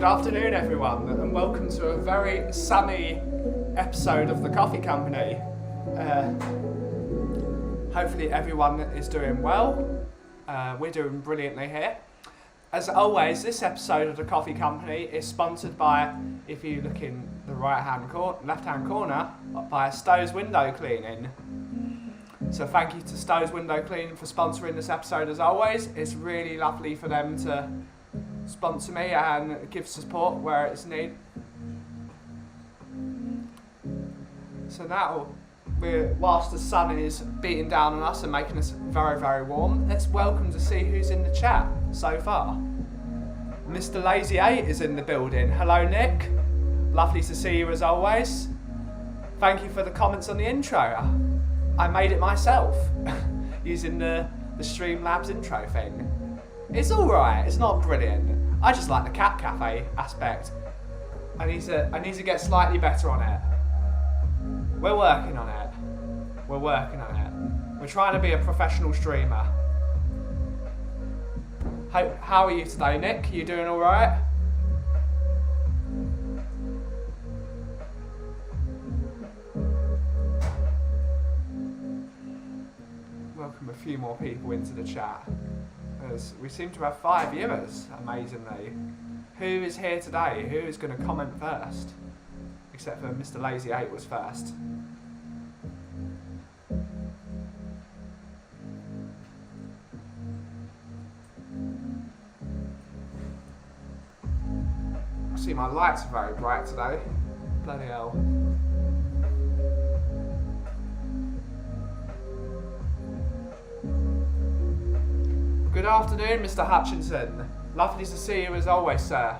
Good afternoon everyone and welcome to a very sunny episode of the Coffee Company. Hopefully everyone is doing well. We're doing brilliantly here. As always, this episode of the Coffee Company is sponsored by, if you look in the left-hand corner, by Stowe's Window Cleaning. So thank you to Stowe's Window Cleaning for sponsoring this episode as always. It's really lovely for them to sponsor me and give support where it's needed. So now, whilst the sun is beating down on us and making us very, very warm, let's welcome to see who's in the chat so far. Mr. Lazy 8 is in the building. Hello, Nick. Lovely to see you as always. Thank you for the comments on the intro. I made it myself using the Streamlabs intro thing. It's alright, it's not brilliant. I just like the Cat Cafe aspect. I need to get slightly better on it. We're working on it. We're working on it. We're trying to be a professional streamer. How are you today, Nick? You doing alright? Welcome a few more people into the chat. As we seem to have 5 viewers, amazingly. Who is here today? Who is going to comment first? Except for Mr. Lazy 8 was first. I see my lights are very bright today. Bloody hell. Good afternoon, Mr. Hutchinson. Lovely to see you as always, sir.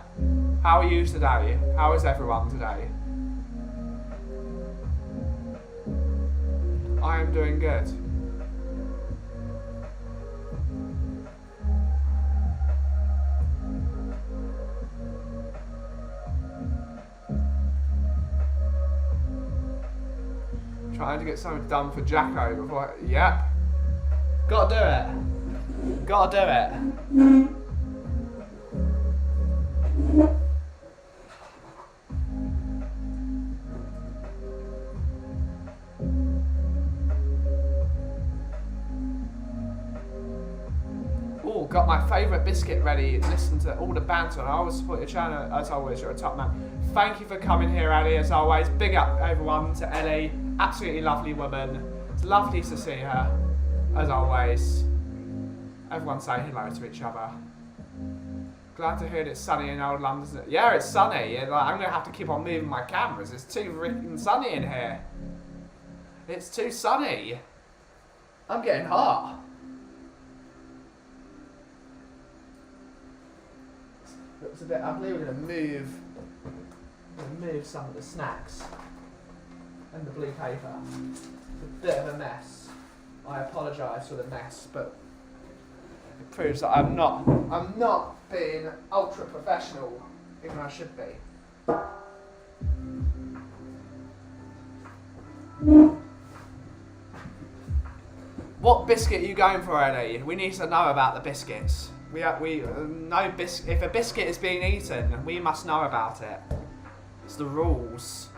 How are you today? How is everyone today? I am doing good. Trying to get something done for Jacko before. Yep. Gotta do it. Gotta do it. Oh, got my favourite biscuit ready. Listen to all the banter. I always support your channel. As always, you're a top man. Thank you for coming here, Ellie, as always. Big up everyone to Ellie. Absolutely lovely woman. It's lovely to see her, as always. Everyone say hello to each other. Glad to hear it's sunny in old London. Yeah, it's sunny. I'm going to have to keep on moving my cameras. It's too freaking sunny in here. It's too sunny. I'm getting hot. Looks a bit ugly. We're going to move some of the snacks and the blue paper. It's a bit of a mess. I apologise for the mess, but it proves that I'm not being ultra professional, even though I should be. What biscuit are you going for, Ellie? We need to know about the biscuits. We know if a biscuit is being eaten, we must know about it. It's the rules.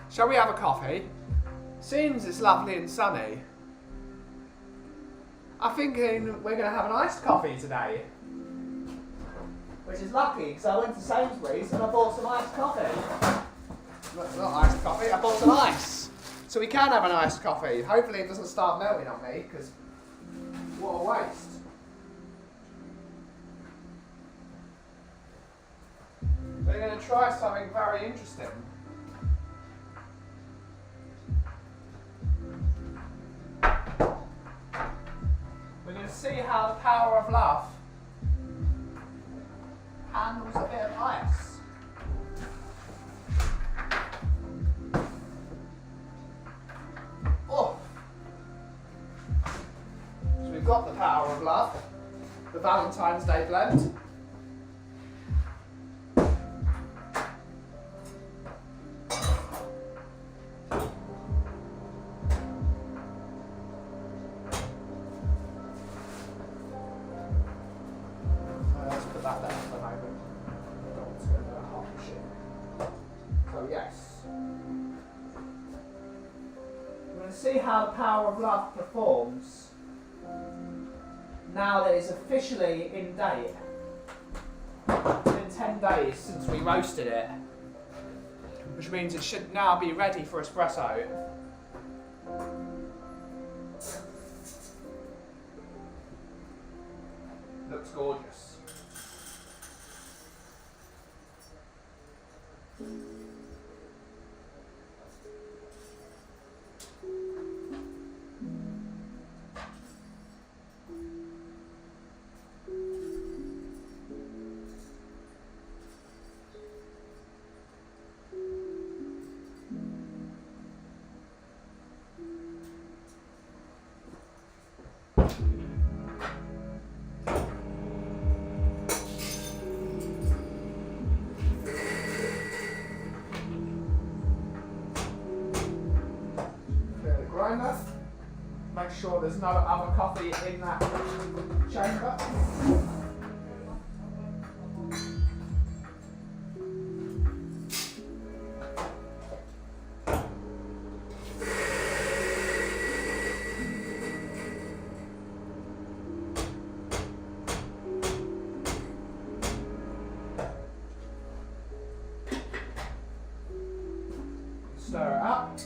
Shall we have a coffee? Seems it's lovely and sunny. I'm thinking we're going to have an iced coffee today. Which is lucky, because I went to Sainsbury's and I bought some iced coffee. Not iced coffee, I bought some ice. So we can have an iced coffee. Hopefully it doesn't start melting on me, because what a waste. We're going to try something very interesting. We're going to see how the power of love handles a bit of ice. got the power of love, the Valentine's Day blend. Let's put that there for the moment. So yes, we're going to see how the power of love performs now that it's officially in date. It's been 10 days since we roasted it, which means it should now be ready for espresso. Looks gorgeous. Make sure there's no other coffee in that chamber. Stir it up.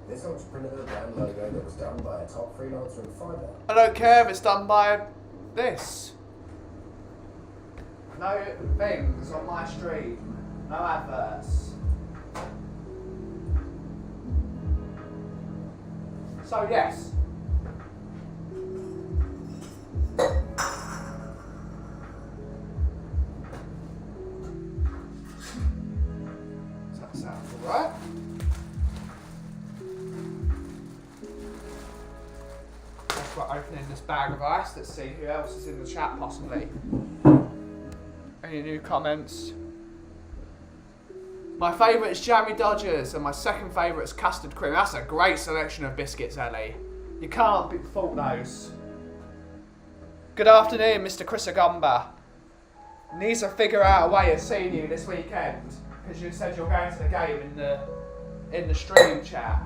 This one's printed a brand logo that was done by a top freelancer in Fiverr. I don't care if it's done by this. No things on my stream. No adverts. So yes. Does that sound alright? We're opening this bag of ice. Let's see who else is in the chat possibly. Any new comments? My favourite is Jammy Dodgers and my second favourite is custard cream. That's a great selection of biscuits, Ellie. You can't fault those. Good afternoon, Mr. Chris Agumba. Need to figure out a way of seeing you this weekend because you said you're going to the game in the stream chat.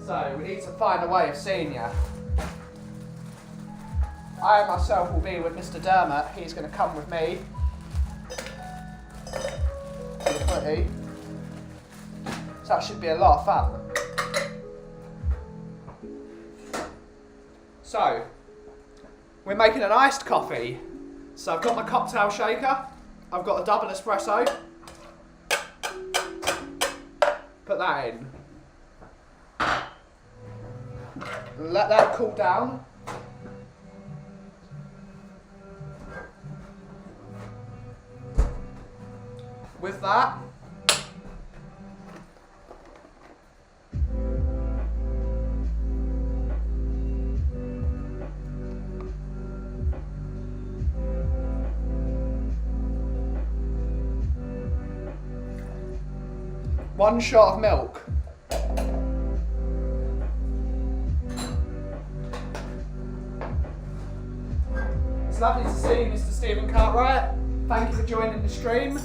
So we need to find a way of seeing you. I myself will be with Mr. Dermot. He's going to come with me to the footy. So that should be a lot of fun. So, we're making an iced coffee. So I've got my cocktail shaker. I've got a double espresso. Put that in. Let that cool down. With that, one shot of milk. It's lovely to see you, Mr. Stephen Cartwright. Thank you for joining the stream.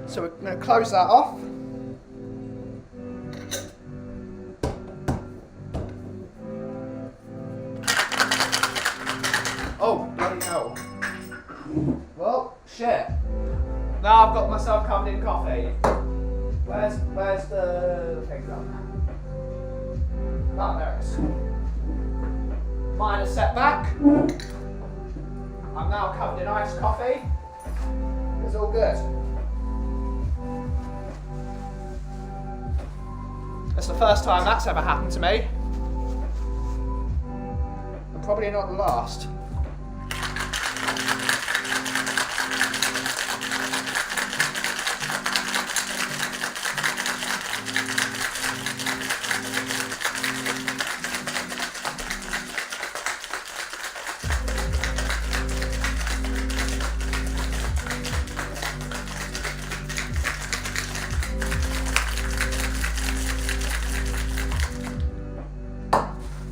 So we're going to close that off. Oh, bloody hell. Well, shit. Now I've got myself covered in coffee. Where's the thing gone? Oh, there it is. Minor setback. I'm now covered in iced coffee. It's all good. It's the first time that's ever happened to me. And probably not the last.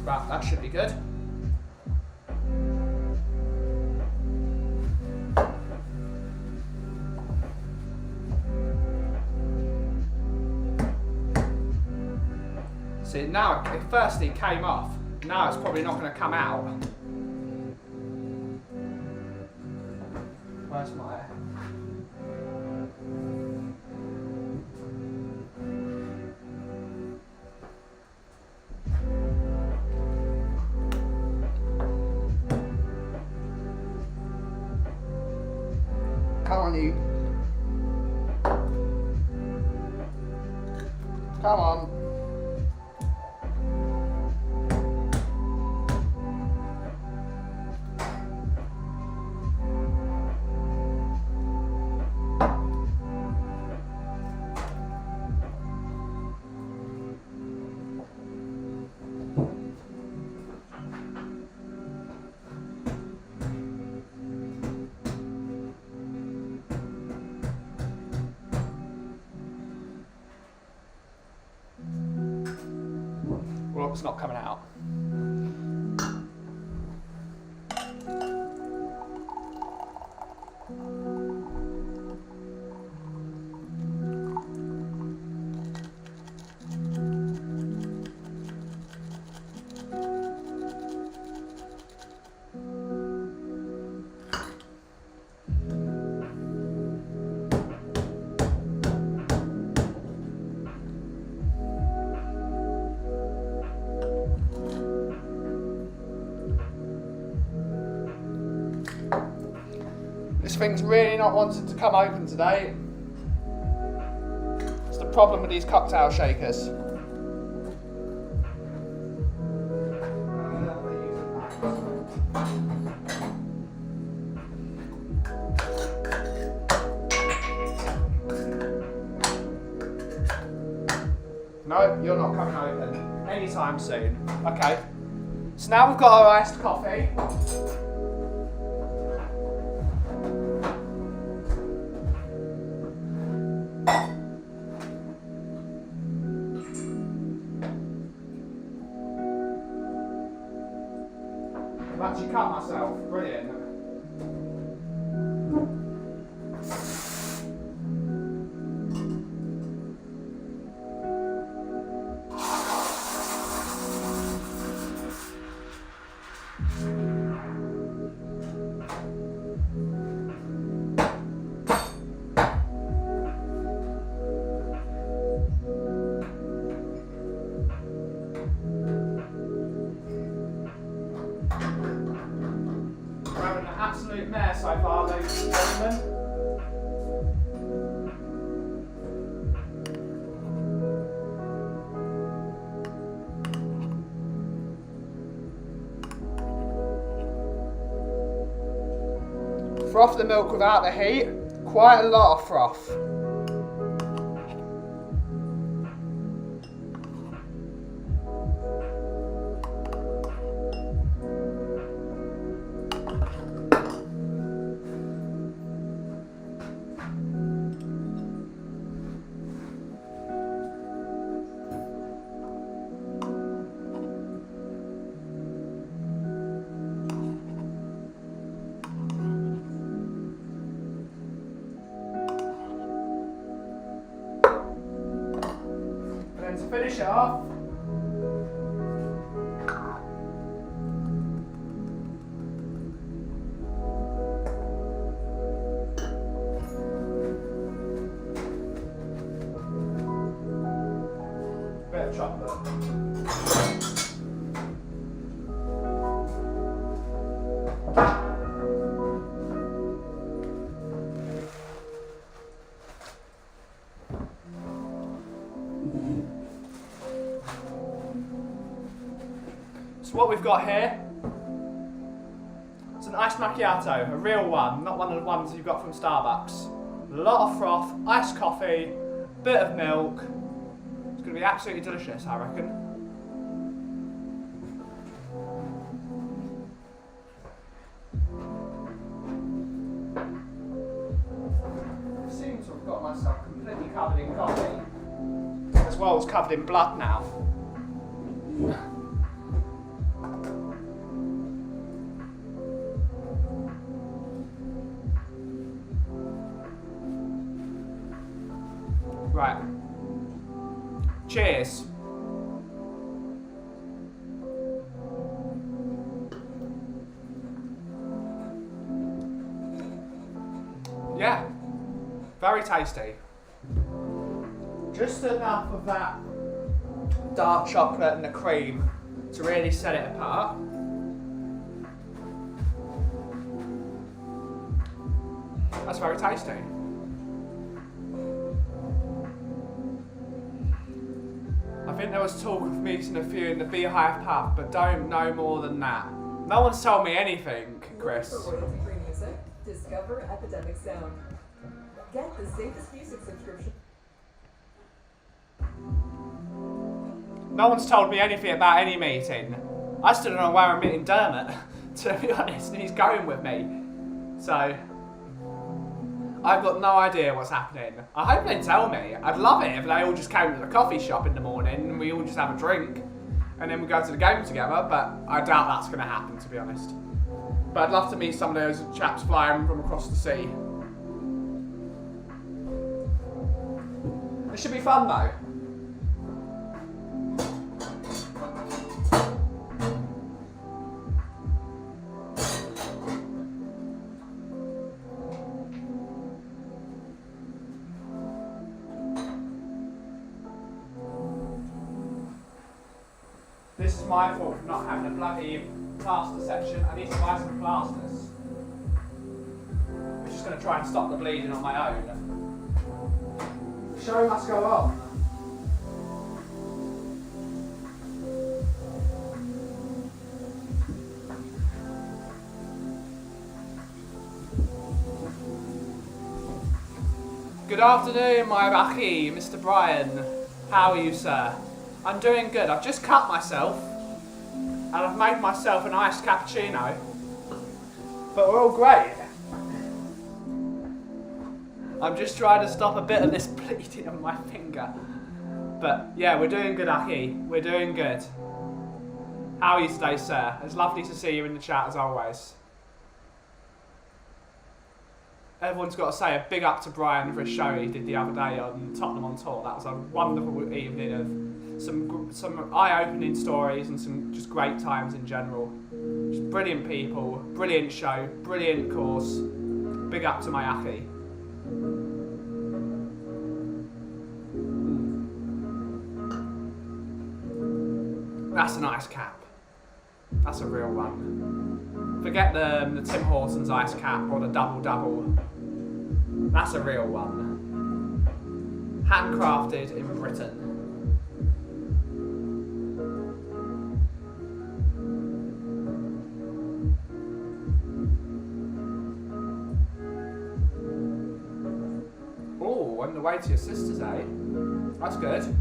Right, that should be good. See, now it firstly came off. Now it's probably not going to come out. Where's my... Come on, you. Come on. Well, it's not coming out. This thing's really not wanting to come open today. It's the problem with these cocktail shakers. No, you're not coming open anytime soon. Okay. So now we've got our iced coffee. I've actually cut myself. Brilliant. We're having an absolute mare so far, ladies and gentlemen. Froth the milk without the heat. Quite a lot of froth. To finish it off, chocolate. So what we've got here, it's an iced macchiato, a real one, not one of the ones you've got from Starbucks. A lot of froth, iced coffee, bit of milk. It's going to be absolutely delicious, I reckon. I seem to have got myself completely covered in coffee, as well as covered in blood now. Right. Cheers. Yeah. Very tasty. Just enough of that dark chocolate and the cream to really set it apart. That's very tasty. I think there was talk of meeting a few in the Beehive pub, but don't know more than that. No one's told me anything, Chris. For royalty-free music, discover Epidemic Sound. Get the safest music subscription. No one's told me anything about any meeting. I still don't know where I'm meeting Dermot, to be honest, and he's going with me. So, I've got no idea what's happening. I hope they tell me. I'd love it if they all just came to the coffee shop in the morning and we all just have a drink and then we go to the game together, but I doubt that's going to happen, to be honest. But I'd love to meet some of those chaps flying from across the sea. It should be fun though. This is my fault for not having a bloody plaster section. I need to buy some plasters. I'm just going to try and stop the bleeding on my own. The show must go on. Good afternoon, my Baki, Mr. Brian. How are you, sir? I'm doing good. I've just cut myself and I've made myself an iced cappuccino. But we're all great. I'm just trying to stop a bit of this bleeding on my finger. But yeah, we're doing good, Aki. We're doing good. How are you today, sir? It's lovely to see you in the chat as always. Everyone's got to say a big up to Brian for a show he did the other day on Tottenham on tour. That was a wonderful evening of some eye-opening stories and some just great times in general. Just brilliant people, brilliant show, brilliant course. Big up to my Aki. That's a nice cap. That's a real one. Forget the Tim Hortons ice cap or the double-double. That's a real one. Handcrafted in Britain. Oh, on the way to your sister's, eh? That's good.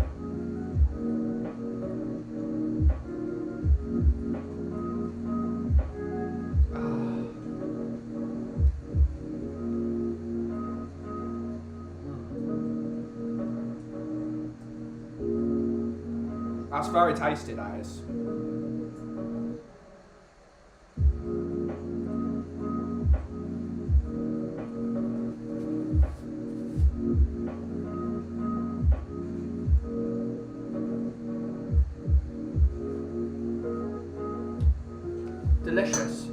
That's very tasty, that is. Delicious.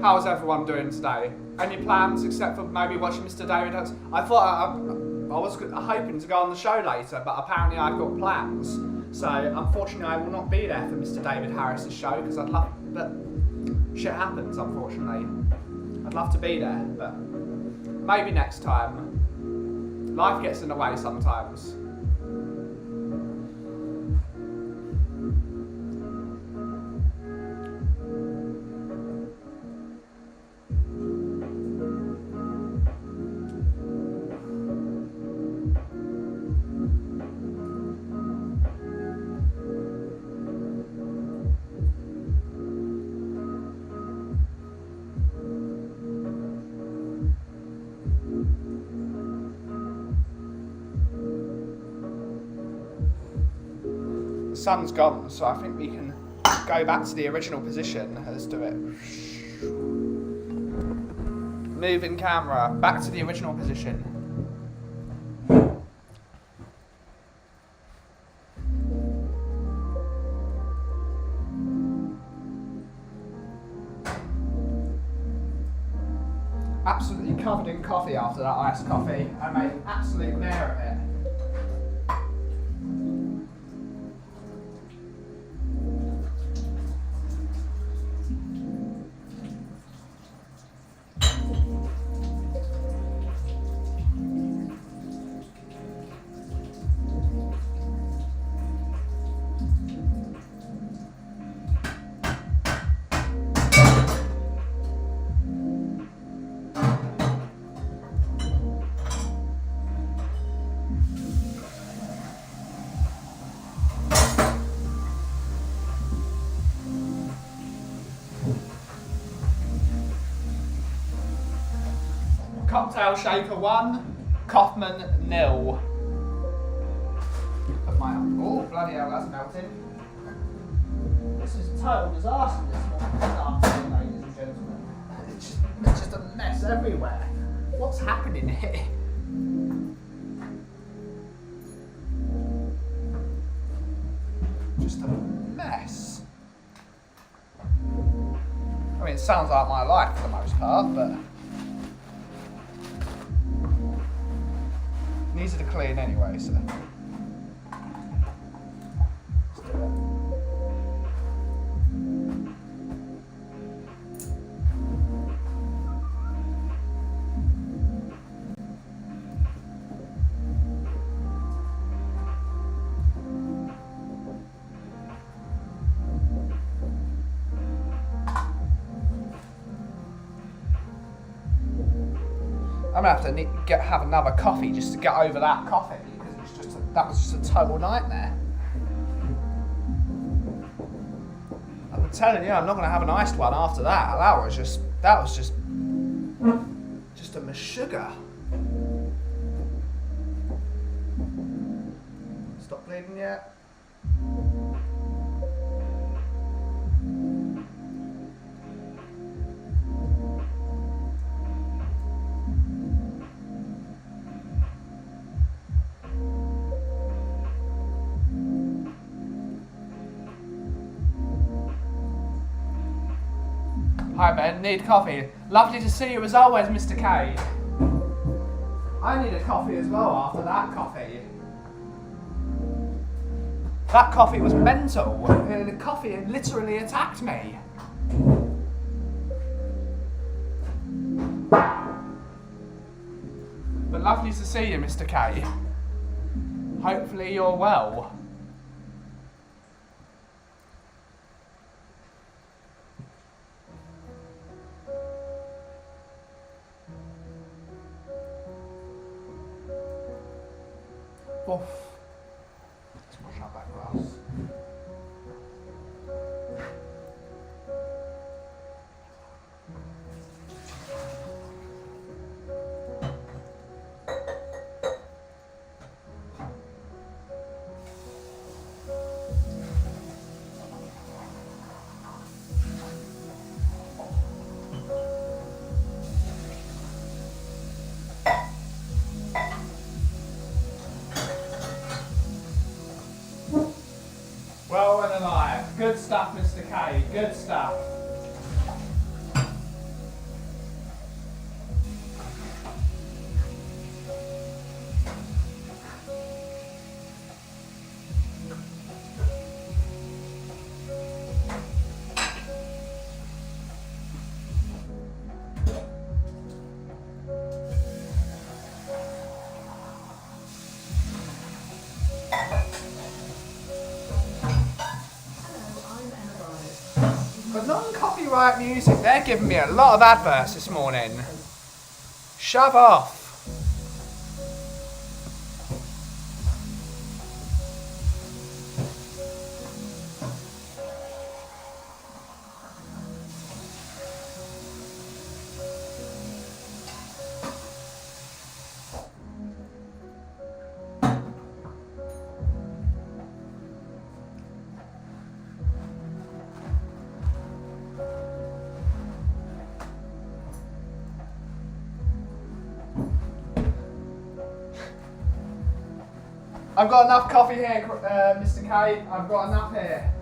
How's everyone doing today? Any plans except for maybe watching Mr. David? I thought I was hoping to go on the show later, but apparently I've got plans. So unfortunately I will not be there for Mr. David Harris's show because I'd love, but shit happens unfortunately. I'd love to be there, but maybe next time. Life gets in the way sometimes. The sun's gone, so I think we can go back to the original position. Let's do it. Moving camera, back to the original position. Absolutely covered in coffee after that iced coffee. I made an absolute mare of it. Cocktail shaker 1, Kaufman 0. Put my oh bloody hell, that's melting. This is a total disaster this afternoon, ladies and gentlemen. It's just a mess everywhere. What's happening here? Just a mess. I mean, it sounds like my life for the most part, but needs to clean anyway, so let's do it. I'm gonna have to have another coffee just to get over that coffee because that was just a total nightmare. I'm telling you, I'm not gonna have an iced one after that. That was just a meshuggah. Stop bleeding yet? Hi Ben, need coffee. Lovely to see you as always, Mr. K. I need a coffee as well after that coffee. That coffee was mental. The coffee literally attacked me. But lovely to see you, Mr. K. Hopefully you're well. Oof. Let's wash out that glass. Well and alive. Good stuff, Mr. K. Good stuff. non-copyright music. They're giving me a lot of adverts this morning. Shove off. I've got enough coffee here, Mr. K. I've got enough here.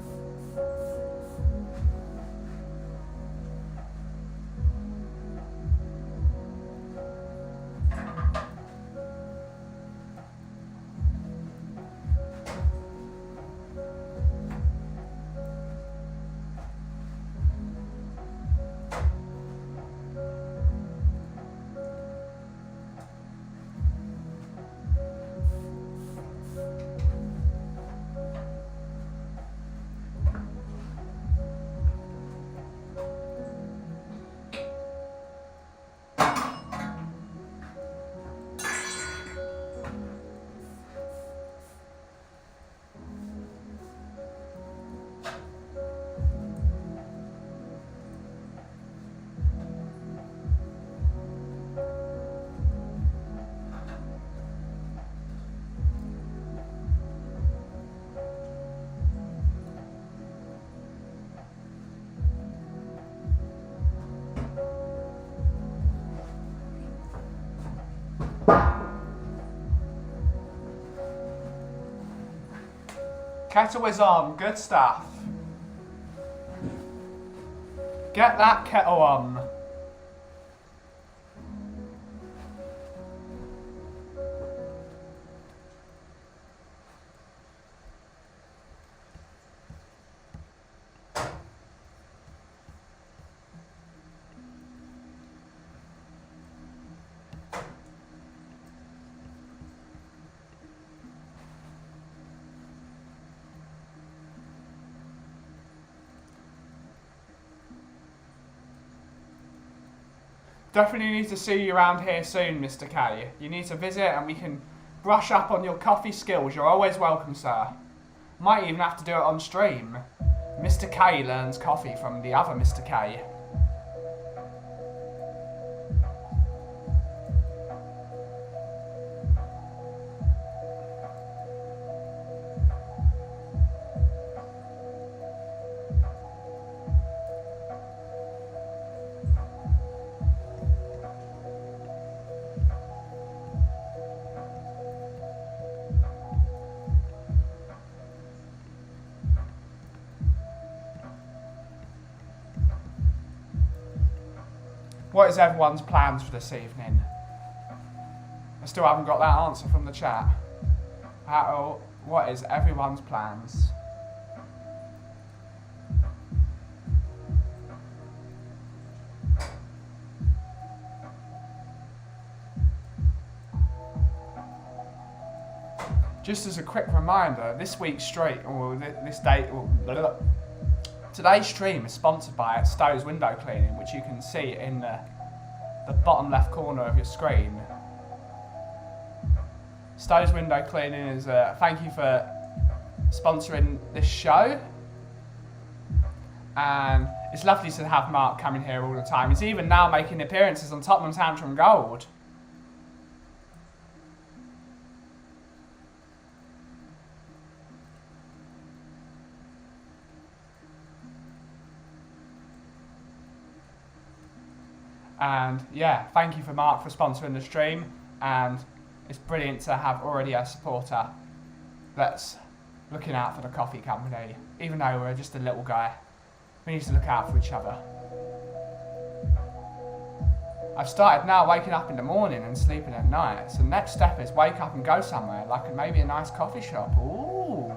Kettle is on, good stuff. Get that kettle on. Definitely need to see you around here soon, Mr. K. You need to visit and we can brush up on your coffee skills. You're always welcome, sir. Might even have to do it on stream. Mr. K learns coffee from the other Mr. K. What is everyone's plans for this evening? I still haven't got that answer from the chat. What is everyone's plans? Just as a quick reminder, this week's stream, or this day, today's stream is sponsored by Stowe's Window Cleaning, which you can see in the bottom left corner of your screen. Stowe's Window Cleaning is thank you for sponsoring this show. And it's lovely to have Mark coming here all the time. He's even now making appearances on Tottenham Tantrum Gold. And yeah, thank you for Mark for sponsoring the stream, and it's brilliant to have already a supporter that's looking out for the coffee company. Even though we're just a little guy, we need to look out for each other. I've started now waking up in the morning and sleeping at night, so the next step is wake up and go somewhere, like maybe a nice coffee shop. Ooh.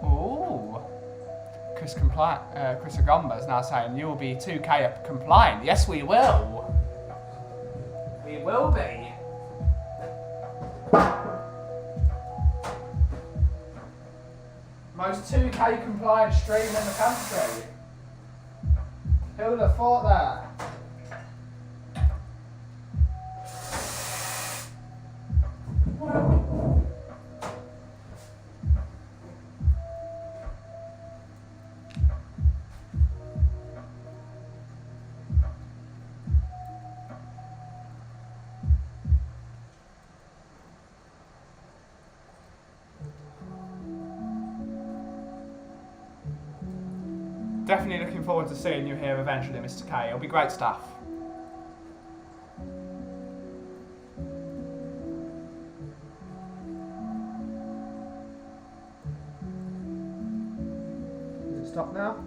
Ooh. Chris Agomba is now saying you will be 2K compliant. Yes, we will. We will be. Most 2K compliant stream in the country. Who would have thought that? Definitely looking forward to seeing you here eventually, Mr. K. It'll be great stuff. Does it stop now?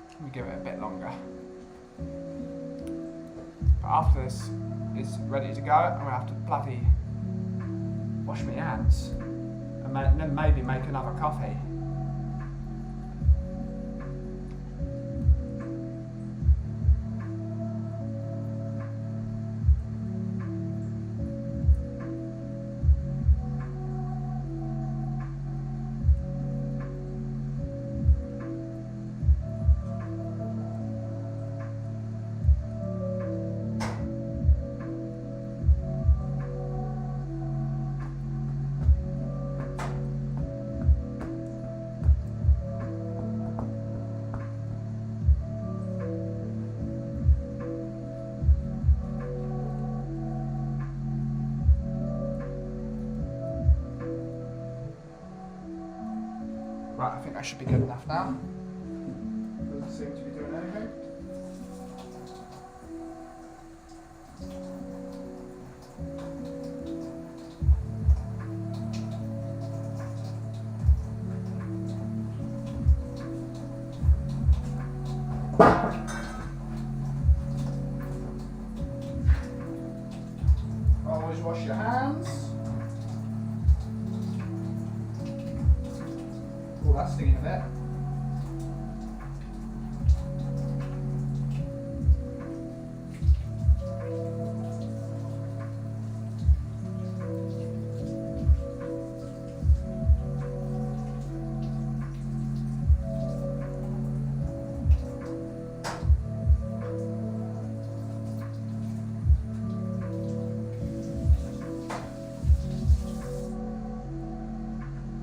Let me give it a bit longer. But after this is ready to go, I'm going to have to bloody wash my hands and then maybe make another coffee. Right, I think that should be good enough now. Doesn't seem to be doing anything. Always wash your hands. Oh, that's stinging a bit.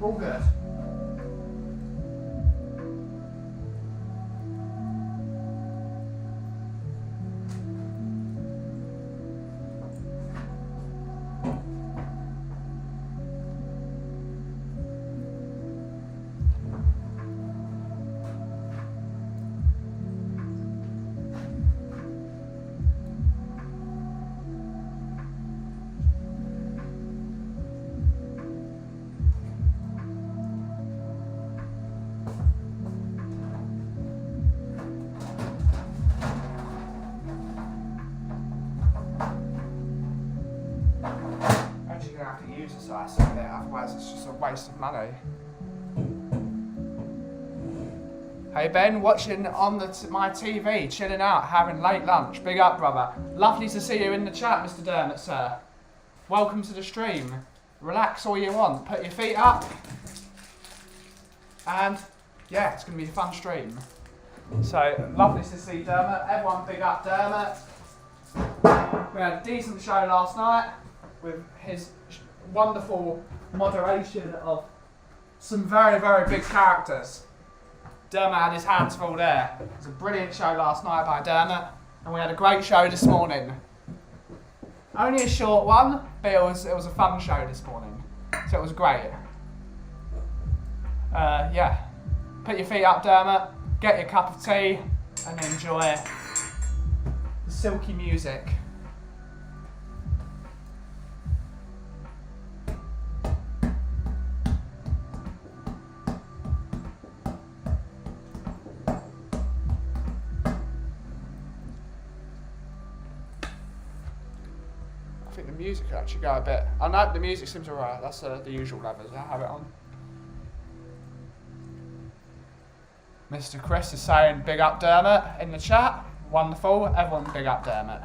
All good. Actually gonna have to use this ice a bit, otherwise it's just a waste of money. Hey Ben, watching on my TV, chilling out, having late lunch. Big up, brother. Lovely to see you in the chat, Mr. Dermot, sir. Welcome to the stream. Relax all you want. Put your feet up. And yeah, it's going to be a fun stream. So, lovely to see Dermot. Everyone big up Dermot. We had a decent show last night with his wonderful moderation of some very, very big characters. Dermot had his hands full there. It was a brilliant show last night by Dermot, and we had a great show this morning. Only a short one, but it was a fun show this morning, so it was great. Yeah, put your feet up, Dermot, get your cup of tea, and enjoy the silky music. I think the music could actually go a bit. Oh no, the music seems alright. That's the usual levels. I have it on. Mr. Chris is saying big up Dermot in the chat. Wonderful. Everyone big up Dermot.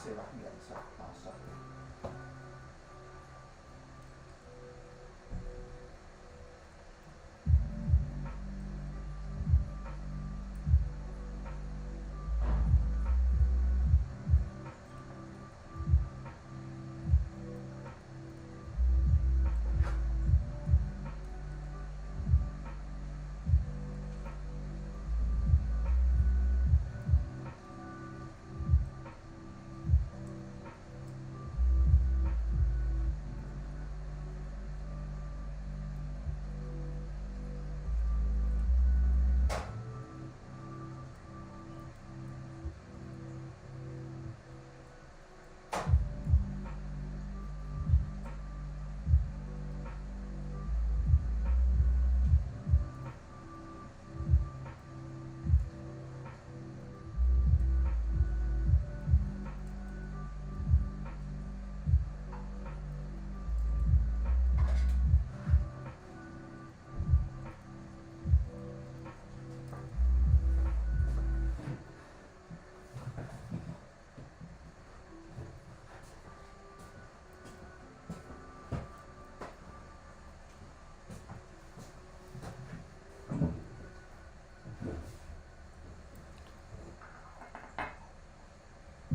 see if I can get this up faster.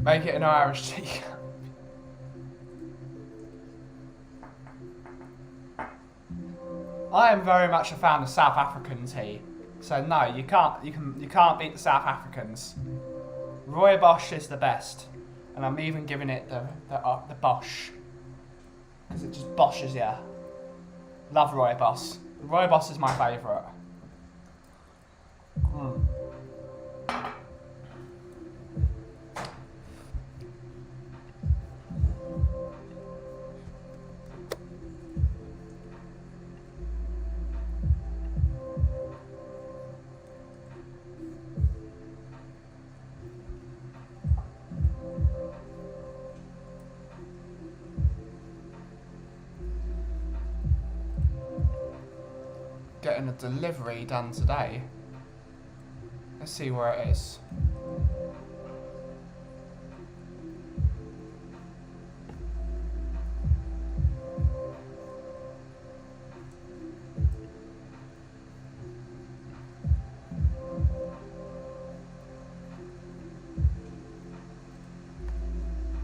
Make it an Irish tea. I am very much a fan of South African tea, so no, you can't beat the South Africans. Rooibos is the best, and I'm even giving it the Bosch, because it just boshes you. Love Rooibos. Rooibos is my favourite. Getting a delivery done today. Let's see where it is.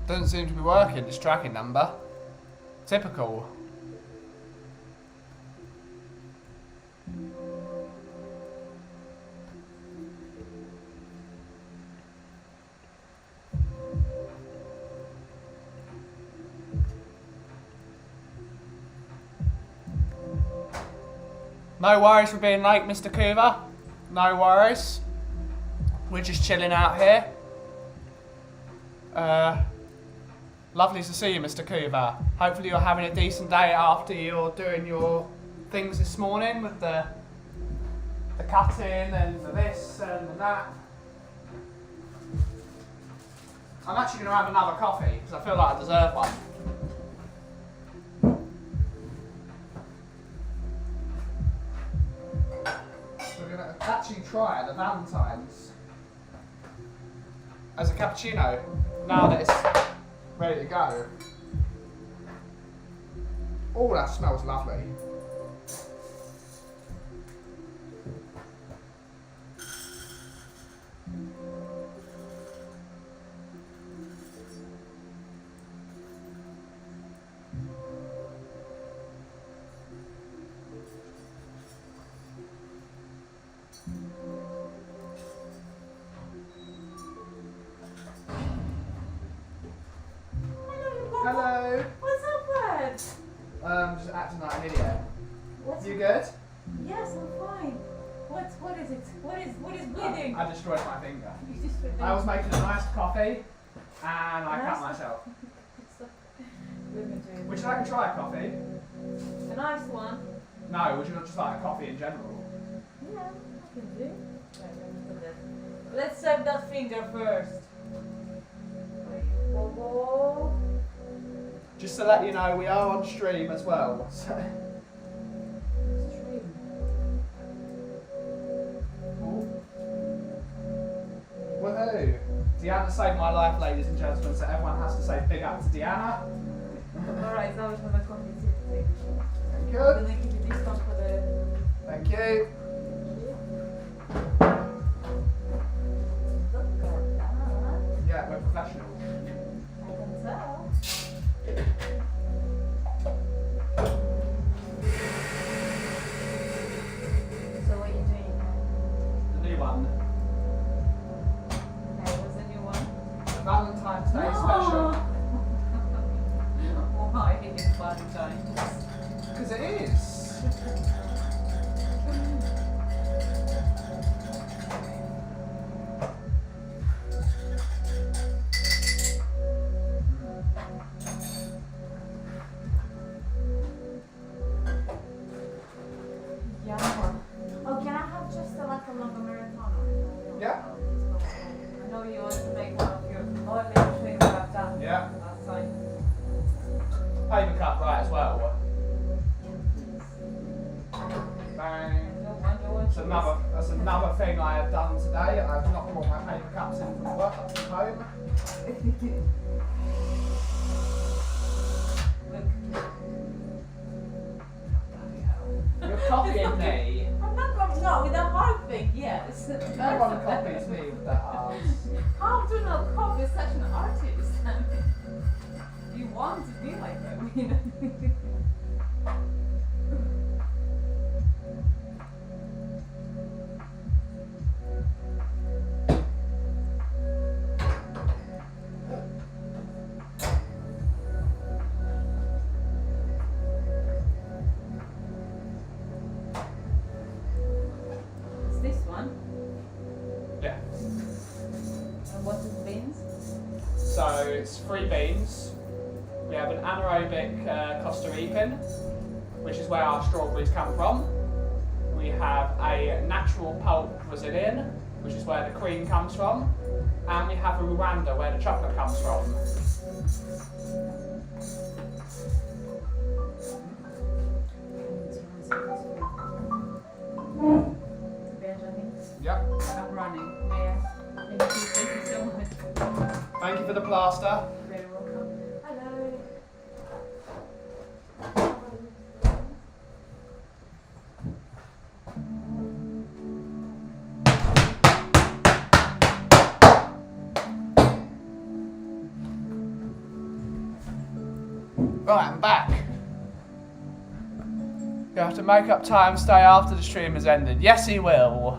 Doesn't seem to be working, this tracking number. Typical. No worries for being late, Mr. Coover. No worries. We're just chilling out here. Lovely to see you, Mr. Coover. Hopefully you're having a decent day after you're doing your things this morning with the cutting and the this and the that. I'm actually going to have another coffee because I feel like I deserve one. We're going to actually try the Valentine's as a cappuccino now that it's ready to go. Oh, that smells lovely. Hello. What's up, bud? Just acting like an idiot. What's You good? Yes, I'm fine. What is it? What is bleeding? I destroyed my finger. You just put I was making a nice coffee and I cut Nice? myself. Would Would you like to try a coffee? a nice one? No, would you not just like a coffee in general? Yeah, I can do. Right, let me put that. Let's save that finger first. Whoa. Just to let you know, we are on stream as well. So. Stream. Woohoo! Deanna saved my life, ladies and gentlemen, so everyone has to say big up to Deanna. Alright, now we have a coffee too. Thank I'm you. gonna give you this one for the. Thank you. Look at that. Yeah, we're professionals. I can tell. So what are you doing? The new one. Okay, what's the new one? The Valentine's Day special. Why is Valentine's? Because it is. Yeah. Oh, can I have just a like a long Americano? Yeah. I know you want to make one of your. Oh, let me show you what I've done. Yeah. Last time. Paper cup right as well. Bang. I don't wonder what That's another thing I have done today. I've not brought my paper cups in from work up from home. Look. Bloody hell. You're copying me. I'm not going. No, with the hard thing, yes. No one copies me with that art. How do not copy such an artist? You want to be like them, you know? It's this one. Yeah. And what is beans? So it's 3 beans. We have an anaerobic Costa Rican, which is where our strawberries come from. We have a natural pulp Brazilian, which is where the cream comes from. And we have a Rwanda, where the chocolate comes from. Benjamin, Yep. I'm running. May I? Thank you so much. Thank you for the plaster. Very welcome. Hello. Right, I'm back. You have to make up time, stay after the stream has ended. Yes, he will.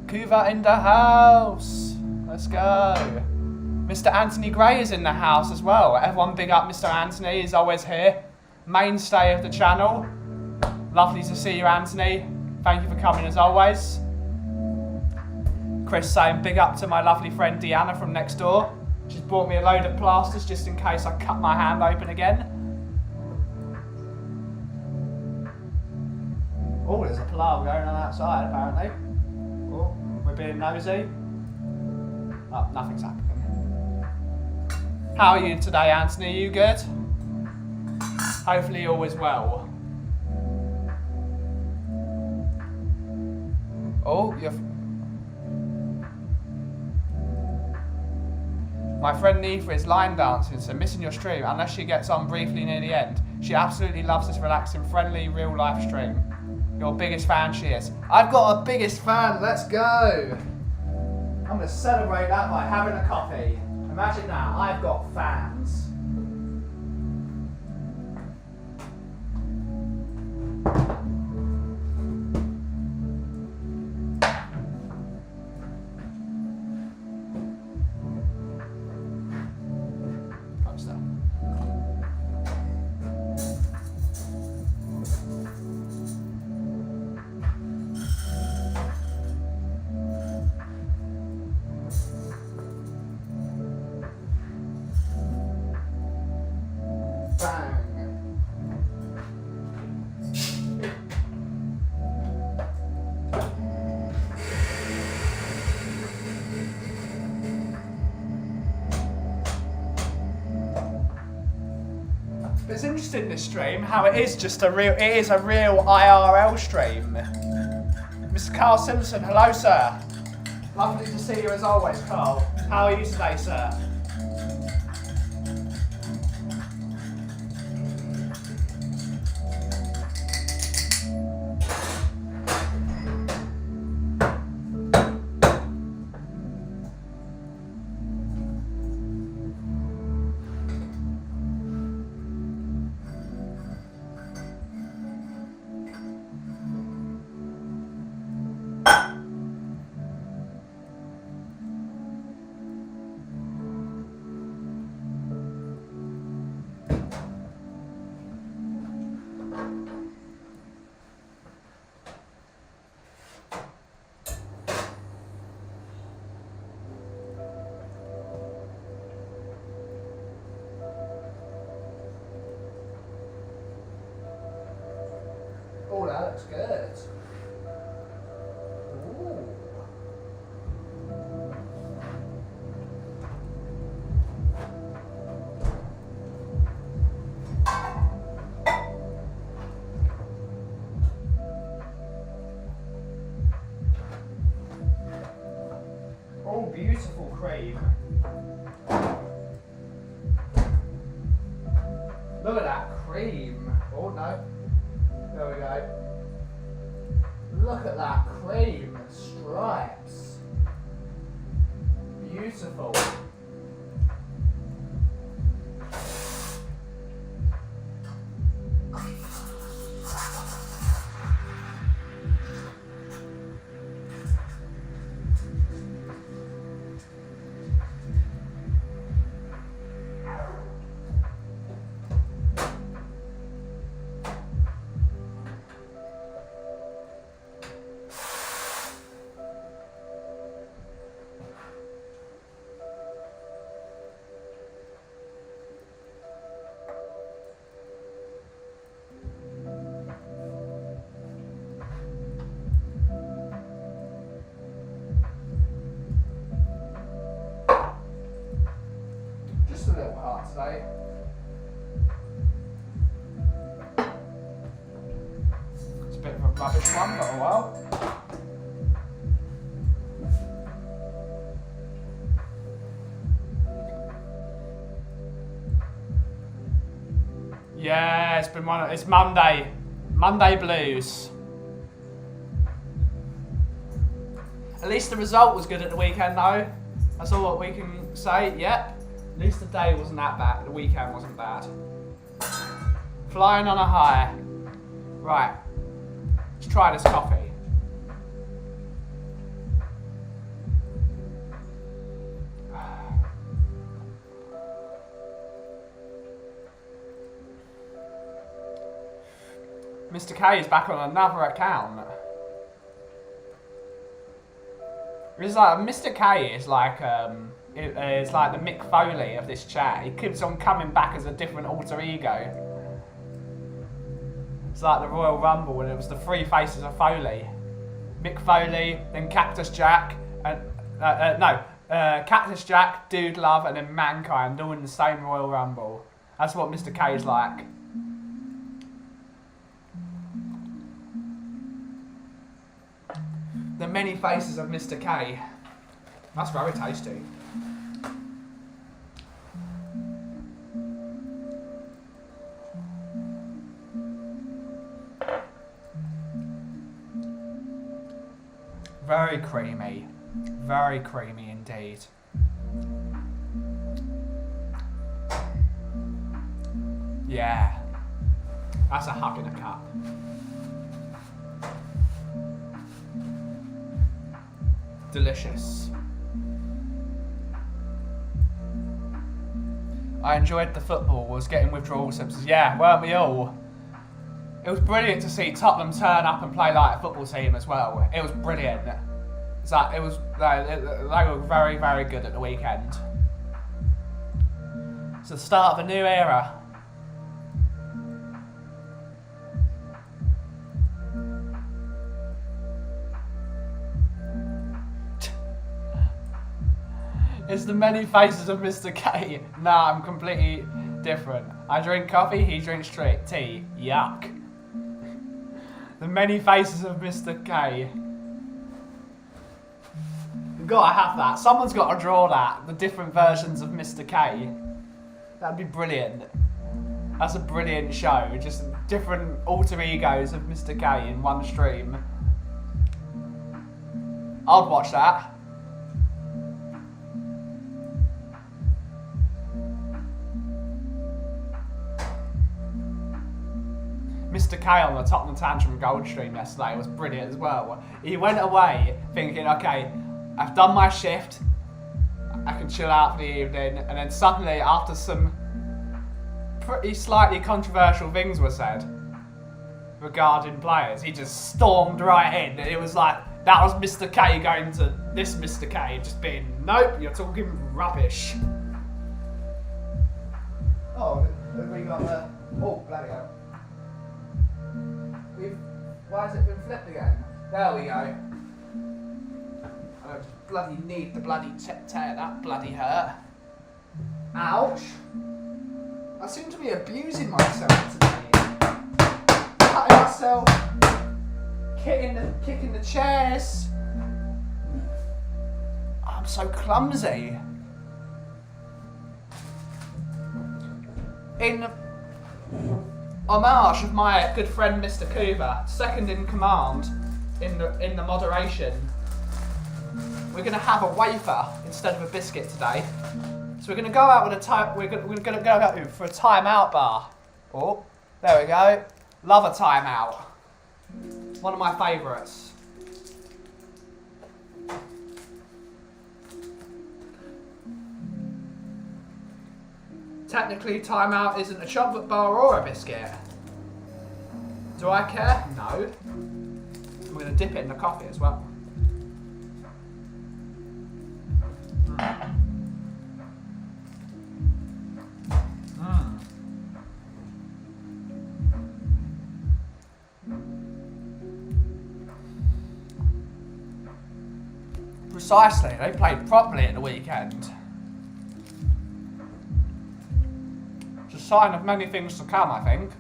Kuva in the house. Let's go. Mr. Anthony Gray is in the house as well. Everyone big up Mr. Anthony. He's always here. Mainstay of the channel. Lovely to see you, Anthony. Thank you for coming as always. Chris saying big up to my lovely friend Deanna from next door. She's brought me a load of plasters just in case I cut my hand open again. Oh, there's a palaver going on outside apparently. Oh, we're being nosy. Oh, nothing's happening. How are you today, Anthony? You good? Hopefully all is well. Oh, you're... My friend Neitha is line dancing, so missing your stream unless she gets on briefly near the end. She absolutely loves this relaxing, friendly, real life stream. Your biggest fan she is. I've got a biggest fan, let's go! I'm going to celebrate that by having a coffee. Imagine that, I've got fans. It's interesting this stream, how it is just a real IRL stream. Mr. Carl Simpson, hello sir. Lovely to see you as always, Carl. How are you today, sir? Oh, that looks good. Ooh. Oh, beautiful cream. Look at that cream. Oh no. There we go. Look at that cream and stripes. Beautiful. Just a little heart today. It's a bit of a rubbish one, but oh well. Yeah, it's been one. It's Monday. Monday blues. At least the result was good at the weekend, though. That's all what we can say. Yep. At least the day wasn't that bad. The weekend wasn't bad. Flying on a high. Right. Let's try this coffee. Mr. K is back on another account. It's like Mr. K is like it's like the Mick Foley of this chat. He keeps on coming back as a different alter ego. It's like the Royal Rumble when it was the three faces of Foley. Mick Foley, then Cactus Jack, and Cactus Jack, Dude Love, and then Mankind, all in the same Royal Rumble. That's what Mr. K is like. The many faces of Mr. K. That's very tasty. Very creamy. Very creamy indeed. Yeah. That's a hug in a cup. Delicious. I enjoyed the football, was getting withdrawal symptoms. Yeah, weren't we all? It was brilliant to see Tottenham turn up and play like a football team as well. It was brilliant. It's like, they were very, very good at the weekend. It's the start of a new era. It's the many faces of Mr. K. Nah, I'm completely different. I drink coffee, he drinks tea. Yuck. The many faces of Mr. K. Gotta have that. Someone's got to draw that. The different versions of Mr. K. That'd be brilliant. That's a brilliant show. Just different alter egos of Mr. K in one stream. I'd watch that. Mr. K on the Tottenham Tantrum Gold stream yesterday was brilliant as well. He went away thinking, okay, I've done my shift, I can chill out for the evening, and then suddenly, after some pretty slightly controversial things were said regarding players, he just stormed right in. And it was like, that was Mr. K going to this Mr. K, just being, nope, you're talking rubbish. Oh, have we got the... Oh, bloody hell. Why has it been flipped again? There we go. I don't bloody need the bloody tear, that bloody hurt. Ouch. I seem to be abusing myself today. Cutting myself, kicking the chairs. I'm so clumsy. In homage of my good friend Mr. Coover, second in command in the moderation, we're gonna have a wafer instead of a biscuit today. So we're gonna go out with we're gonna go out for a timeout bar. Oh, there we go. Love a timeout. One of my favourites. Technically, timeout isn't a chocolate bar or a biscuit. Do I care? No. I'm going to dip it in the coffee as well. Precisely, they played properly at the weekend. It's a sign of many things to come, I think.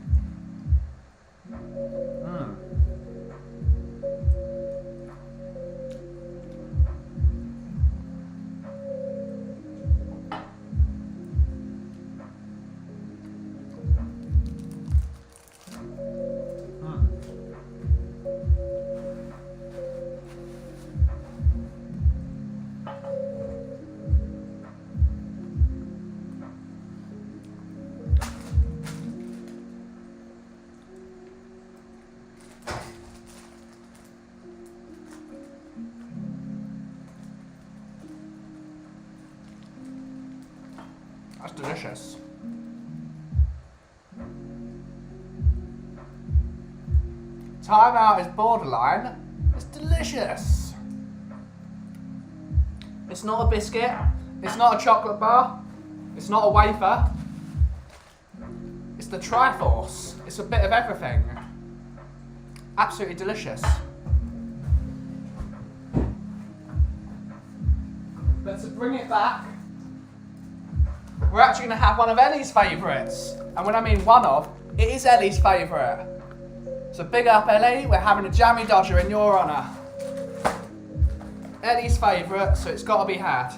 That's delicious. Timeout is borderline. It's delicious. It's not a biscuit. It's not a chocolate bar. It's not a wafer. It's the Triforce. It's a bit of everything. Absolutely delicious. But to bring it back, we're actually going to have one of Ellie's favourites. And when I mean one of, it is Ellie's favourite. So big up, Ellie. We're having a jammy dodger in your honour. Ellie's favourite, so it's got to be had.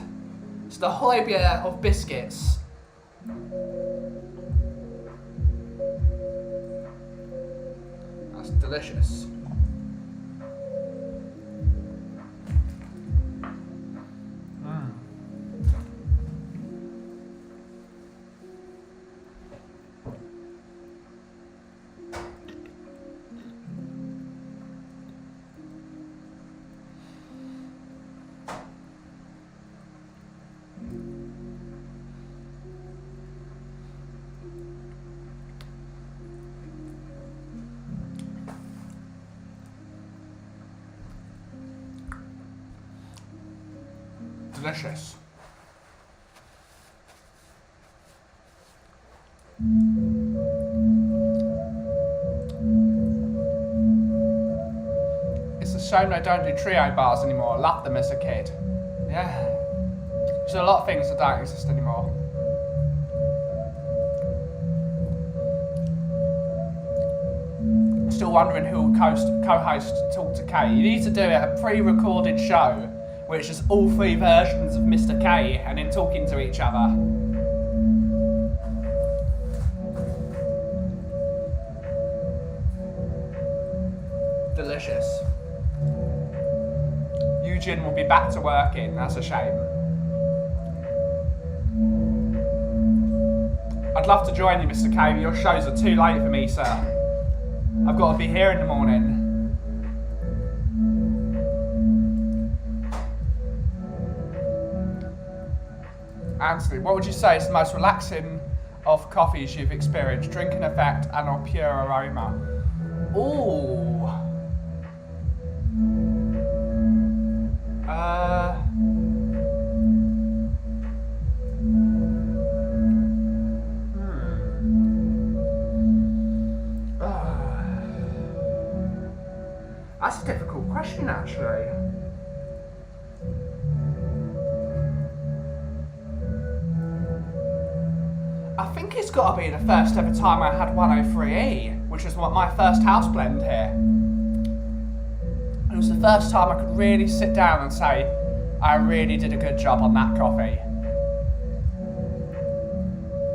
It's the Hoibier of biscuits. That's delicious. Delicious. It's a shame they don't do trio bars anymore. I loved them as a kid. Yeah. There's a lot of things that don't exist anymore. Still wondering who will co-host Talk to Kate. You need to do it, a pre-recorded show which is all three versions of Mr. K and then talking to each other. Delicious. Eugene will be back to working, that's a shame. I'd love to join you, Mr. K, but your shows are too late for me, sir. I've got to be here in the morning. Anthony, what would you say is the most relaxing of coffees you've experienced? Drinking effect and or pure aroma? Ooh. That's a difficult question, actually. I think it's got to be the first ever time I had 103E, which was my first house blend here. It was the first time I could really sit down and say, I really did a good job on that coffee.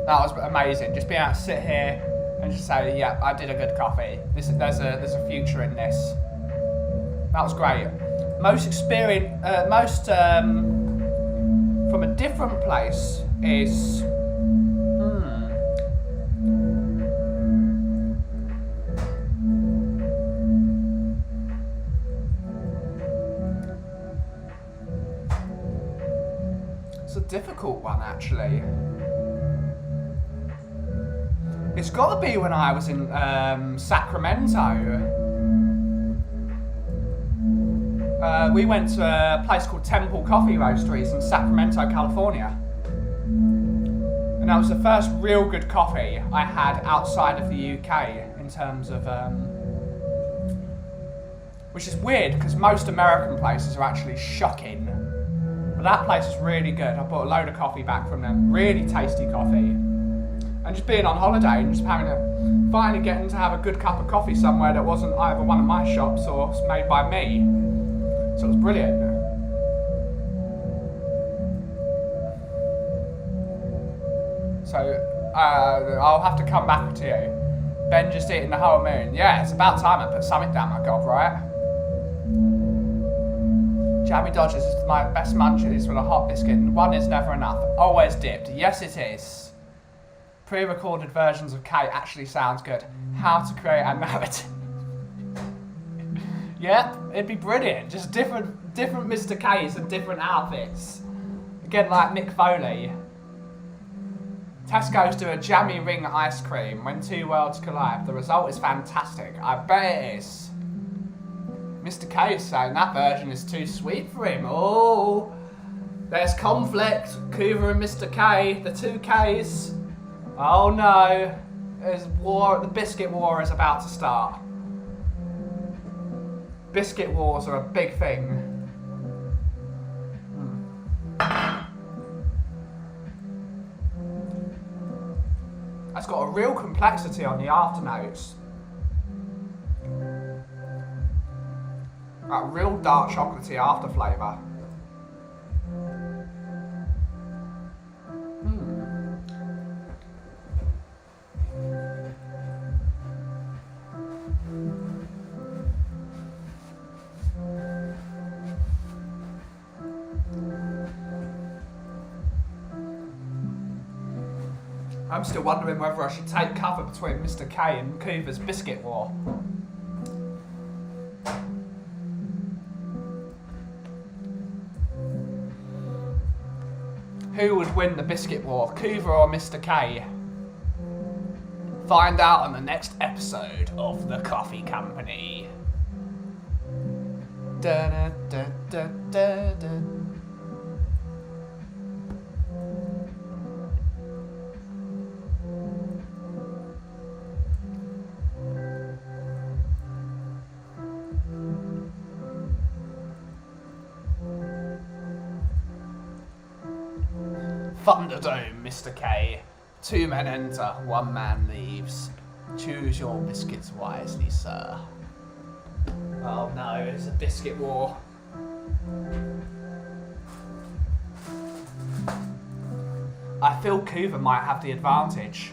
That was amazing, just being able to sit here and just say, yeah, I did a good coffee. There's a future in this. That was great. Most from a different place is it's a difficult one, actually. It's got to be when I was in Sacramento. We went to a place called Temple Coffee Roasteries in Sacramento, California. And that was the first real good coffee I had outside of the UK in terms of... which is weird because most American places are actually shocking. But that place was really good. I bought a load of coffee back from them. Really tasty coffee. And just being on holiday and just finally getting to have a good cup of coffee somewhere that wasn't either one of my shops or made by me. So it was brilliant. So I'll have to come back to you. Ben just eating the whole moon. Yeah, it's about time I put something down my gob, right? Jammy Dodgers is my best munchies with a hot biscuit, and one is never enough. Always dipped. Yes, it is. Pre-recorded versions of K actually sounds good. How to create a narrative. Yep, it'd be brilliant. Just different Mr. K's and different outfits. Again, like Mick Foley. Tesco's do a jammy ring ice cream when two worlds collide. The result is fantastic. I bet it is. Mr. K is saying that version is too sweet for him. Oh, there's conflict. Coover and Mr. K, the two Ks. Oh no, there's war. The biscuit war is about to start. Biscuit wars are a big thing. That's got a real complexity on the afternotes. That real dark chocolatey after flavour. I'm still wondering whether I should take cover between Mr. K and Coover's biscuit war. Who would win the biscuit war, Coover or Mr. K? Find out on the next episode of The Coffee Company. Da, da, da, da, da, da. Thunderdome, Mr. K. 2 men enter, 1 man leaves. Choose your biscuits wisely, sir. Oh no, it's a biscuit war. I feel Coover might have the advantage.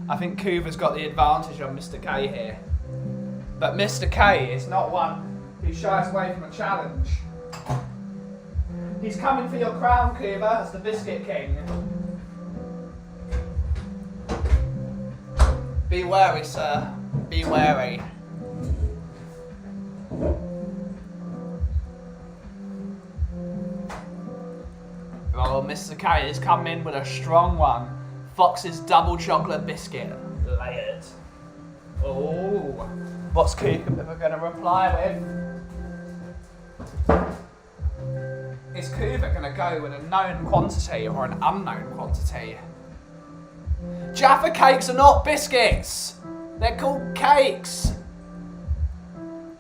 I think Coover's got the advantage on Mr. K here. But Mr. K is not one who shies away from a challenge. He's coming for your crown, Coover, as the Biscuit King. Be wary, sir. Be wary. Oh, Mr. K is coming in with a strong one. Fox's double chocolate biscuit. Layered. Oh. What's Cooper going to reply with? Is Cooper going to go with a known quantity or an unknown quantity? Jaffa cakes are not biscuits. They're called cakes.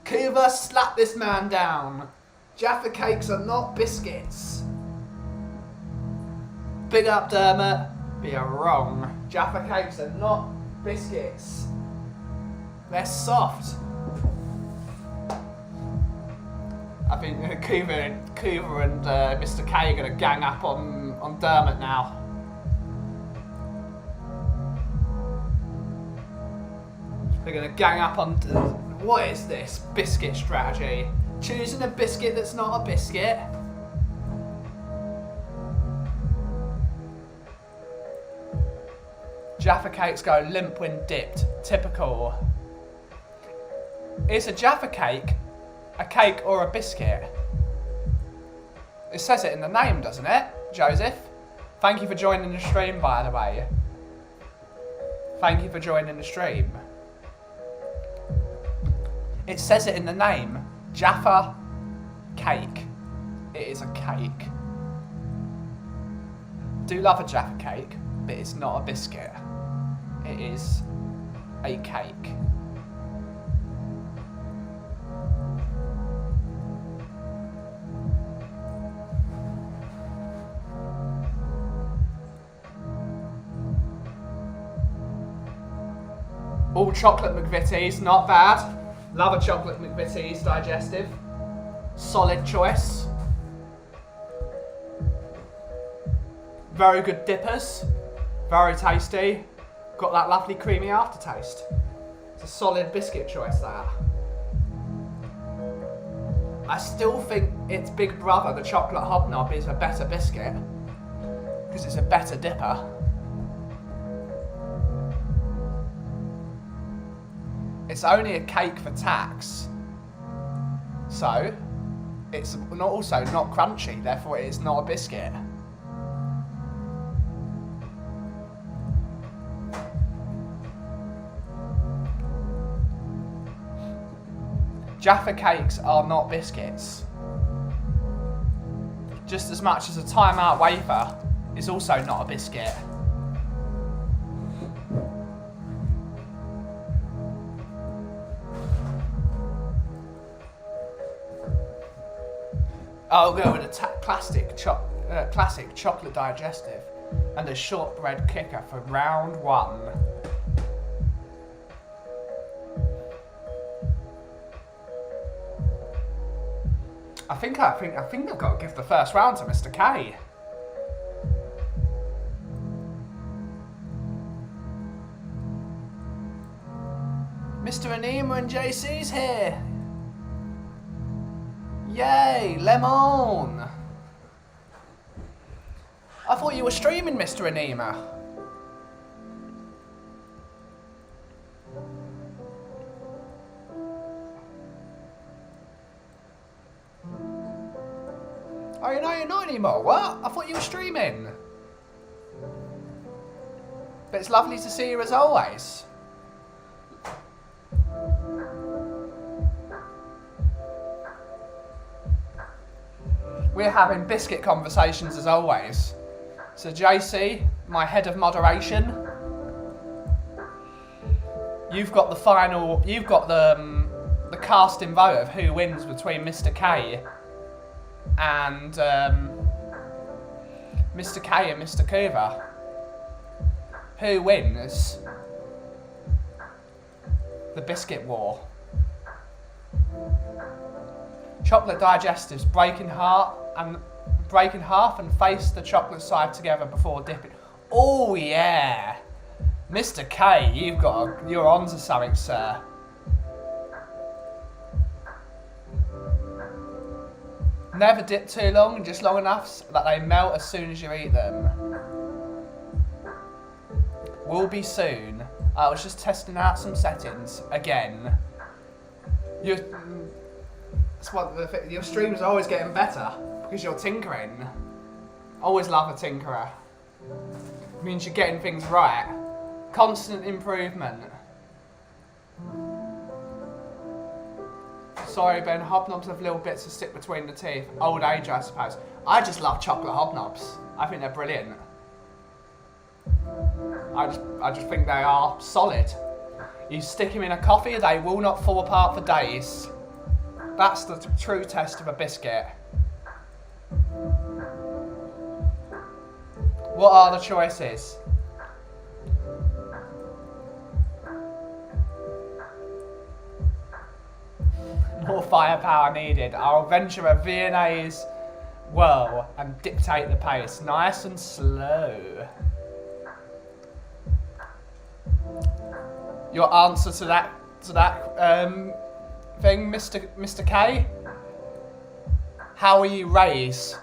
Cooper, slap this man down. Jaffa cakes are not biscuits. Big up, Dermot. But you're wrong. Jaffa cakes are not biscuits. They're soft. I think Coover and Mr. K are going to gang up on Dermot now. They're going to gang up on... What is this biscuit strategy? Choosing a biscuit that's not a biscuit? Jaffa cakes go limp when dipped. Typical. Is a Jaffa cake a cake or a biscuit? It says it in the name, doesn't it, Joseph? Thank you for joining the stream, by the way. Thank you for joining the stream. It says it in the name. Jaffa cake. It is a cake. Do love a Jaffa cake, but it's not a biscuit. It is a cake. All chocolate McVitie's, not bad. Love a chocolate McVitie's digestive. Solid choice. Very good dippers. Very tasty. Got that lovely creamy aftertaste. It's a solid biscuit choice, that. I still think its big brother, the chocolate hobnob, is a better biscuit. Because it's a better dipper. It's only a cake for tax. So, it's also not crunchy, therefore it is not a biscuit. Jaffa cakes are not biscuits. Just as much as a timeout wafer is also not a biscuit. I'll go with a classic chocolate digestive and a shortbread kicker for round one. I think I've got to give the first round to Mr. K. Mr. Anima and JC's here. Yay, lemon! I thought you were streaming, Mr. Anima. Oh, you're not anymore. What? I thought you were streaming. But it's lovely to see you as always. We're having biscuit conversations as always. So JC, my head of moderation, you've got the casting vote of who wins between Mr. K and Mr. K and Mr. Coover. Who wins the biscuit war? Chocolate digestives, break in half and face the chocolate side together before dipping. Oh yeah, Mr. K, you're onto something, sir. Never dip too long, just long enough that they melt as soon as you eat them. Will be soon. I was just testing out some settings again. Your streams are always getting better because you're tinkering. Always love a tinkerer. It means you're getting things right. Constant improvement. Sorry, Ben. Hobnobs have little bits that stick between the teeth. Old age, I suppose. I just love chocolate hobnobs. I think they're brilliant. I just think they are solid. You stick them in a coffee, they will not fall apart for days. That's the true test of a biscuit. What are the choices? More firepower needed. I'll venture a Viennese whirl and dictate the pace. Nice and slow. Your answer to that thing, Mr. K? How will you raise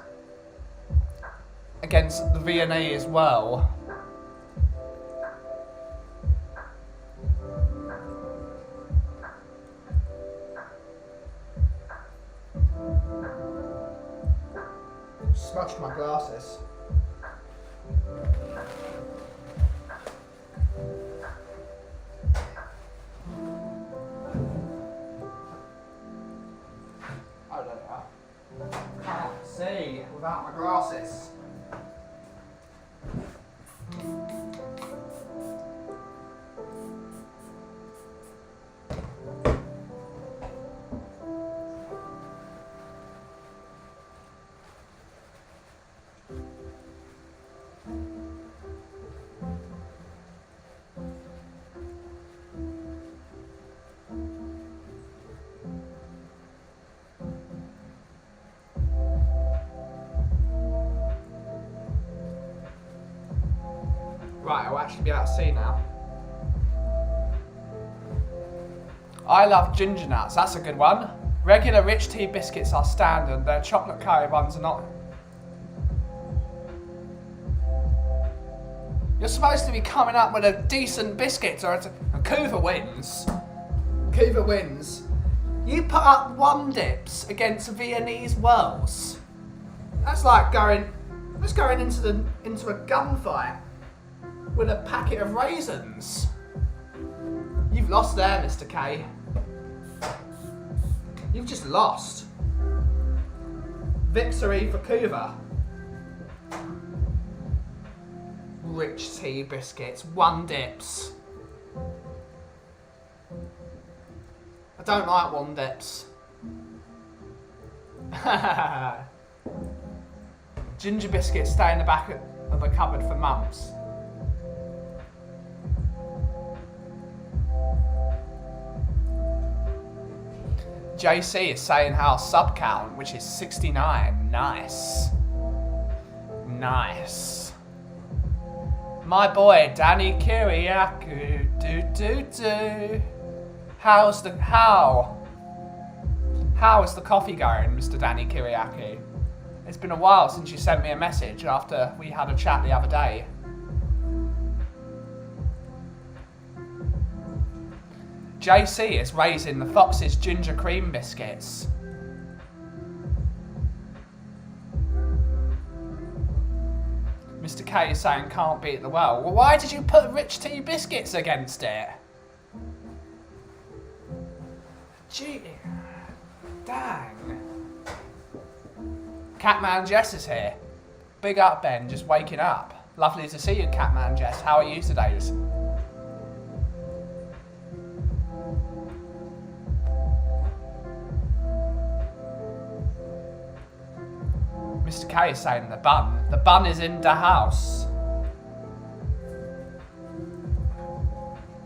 against the Viennese whirl? Smudged my glasses. I don't know. Can't see without my glasses. Right, I'll actually be able to see now. I love ginger nuts, that's a good one. Regular rich tea biscuits are standard, their chocolate curry ones are not. You're supposed to be coming up with a decent biscuit or Kauffie wins. Kauffie wins. You put up one dips against Viennese whirls. That's like going into a gunfight with a packet of raisins. You've lost there, Mr. K. You've just lost. Victory for Kauffie. Rich tea biscuits, one dips. I don't like one dips. Ginger biscuits stay in the back of the cupboard for months. JC is saying how sub count, which is 69. Nice. Nice. My boy, Danny Kiriakou. How is the coffee going, Mr. Danny Kiriakou? It's been a while since you sent me a message after we had a chat the other day. JC is raising the Fox's ginger cream biscuits. Mr. K is saying can't beat the well. Well, why did you put rich tea biscuits against it? Gee, dang. Catman Jess is here. Big up, Ben, just waking up. Lovely to see you, Catman Jess. How are you today? Mr. K is saying the bun. The bun is in the house.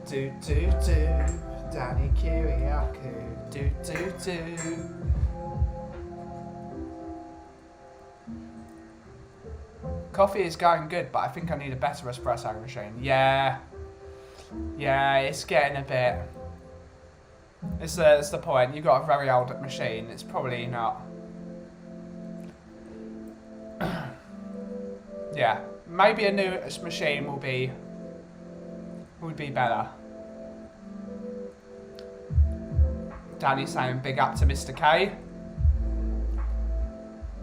Do do do, Danny Kiriakou. Do do do. Coffee is going good, but I think I need a better espresso machine. Yeah. Yeah, it's getting a bit... It's the point. You've got a very old machine. It's probably not... Yeah. Maybe a new machine would be better. Danny's saying big up to Mr. K.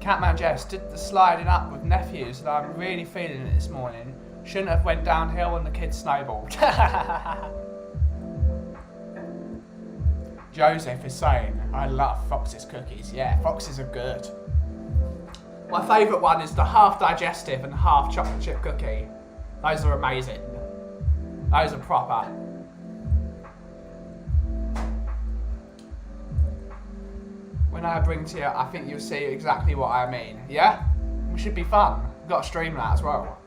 Catman Jess did the sliding up with nephews and I'm really feeling it this morning. Shouldn't have went downhill and the kids snowballed. Joseph is saying, I love Fox's cookies. Yeah, Fox's are good. My favourite one is the half digestive and half chocolate chip cookie. Those are amazing. Those are proper. When I bring to you, I think you'll see exactly what I mean. Yeah? It should be fun. We've got to stream that as well.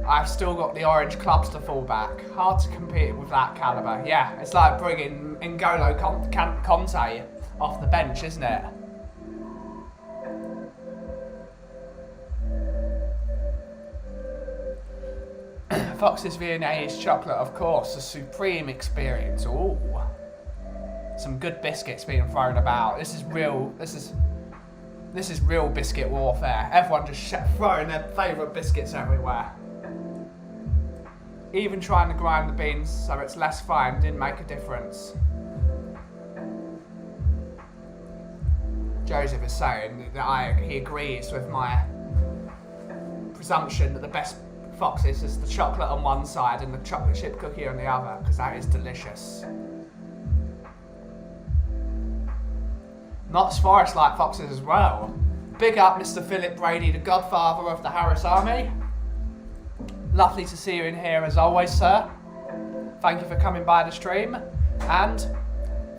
I've still got the orange clubs to fall back. Hard to compete with that calibre. Yeah, it's like bringing N'Golo Conte off the bench, isn't it? Fox's Viennese chocolate, of course, a supreme experience. Ooh, some good biscuits being thrown about. This is real biscuit warfare. Everyone just throwing their favourite biscuits everywhere. Even trying to grind the beans so it's less fine didn't make a difference. Joseph is saying that he agrees with my presumption that the best Fox's is the chocolate on one side and the chocolate chip cookie on the other, because that is delicious. Knott's Forest like Fox's as well. Big up Mr. Philip Brady, the godfather of the Harris Army. Lovely to see you in here as always, sir. Thank you for coming by the stream. And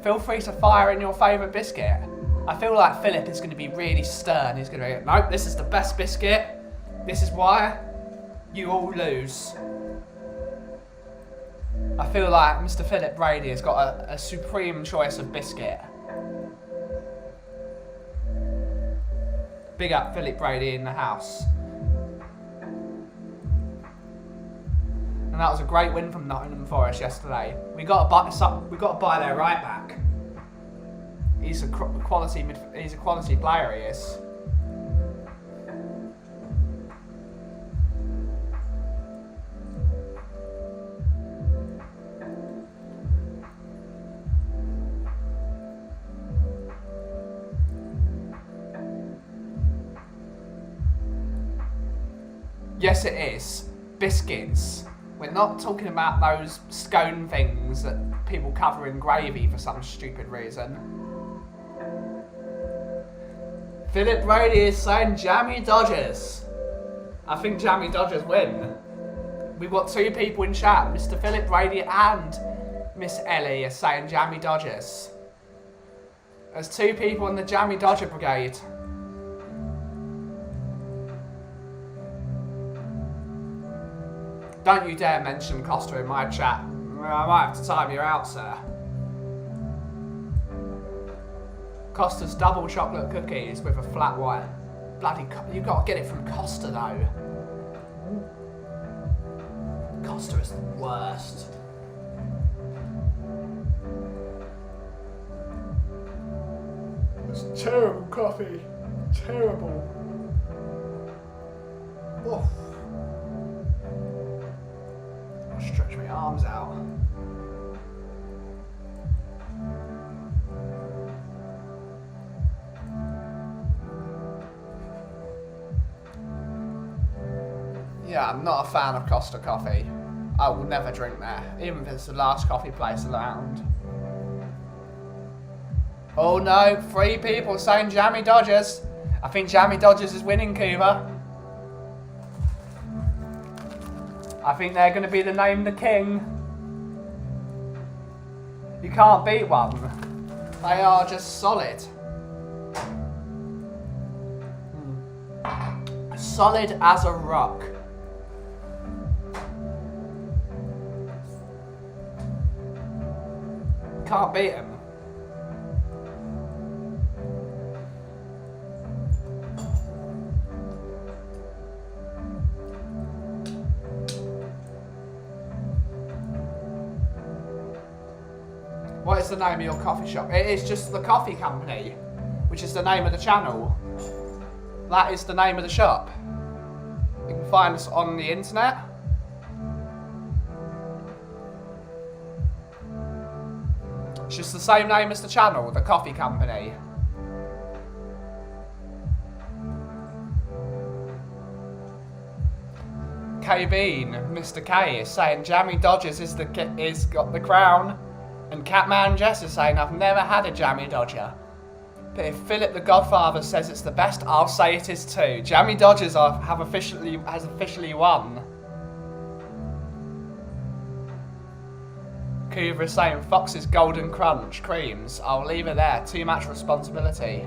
feel free to fire in your favourite biscuit. I feel like Philip is going to be really stern. He's going to be, nope, this is the best biscuit. This is why you all lose. I feel like Mr. Philip Brady has got a supreme choice of biscuit. Big up Philip Brady in the house. And that was a great win from Nottingham Forest yesterday. We got to buy their right back. He's a quality player, he is. Yes, it is. Biscuits. We're not talking about those scone things that people cover in gravy for some stupid reason. Philip Brady is saying Jammy Dodgers. I think Jammy Dodgers win. We've got two people in chat. Mr. Philip Brady and Miss Ellie are saying Jammy Dodgers. There's two people in the Jammy Dodger brigade. Don't you dare mention Costa in my chat. I might have to time you out, sir. Costa's double chocolate cookies with a flat white. Bloody, you got to get it from Costa though. Costa is the worst. It's terrible coffee. Terrible. Oof. I'll stretch my arms out. Yeah, I'm not a fan of Costa coffee. I will never drink there, even if it's the last coffee place around. Oh no, 3 people saying Jammy Dodgers. I think Jammy Dodgers is winning, Cuba. I think they're going to be the name the king. You can't beat one. They are just solid. Solid as a rock. Can't beat him. What is the name of your coffee shop? It is just the Coffee Company, which is the name of the channel. That is the name of the shop. You can find us on the internet. It's just the same name as the channel, the Coffee Company. K Bean, Mr. K is saying Jammy Dodgers is got the crown, and Catman Jess is saying I've never had a Jammy Dodger. But if Philip the Godfather says it's the best, I'll say it is too. Jammy Dodgers has officially won. Coover is saying Fox's Golden Crunch creams. I'll leave it there. Too much responsibility.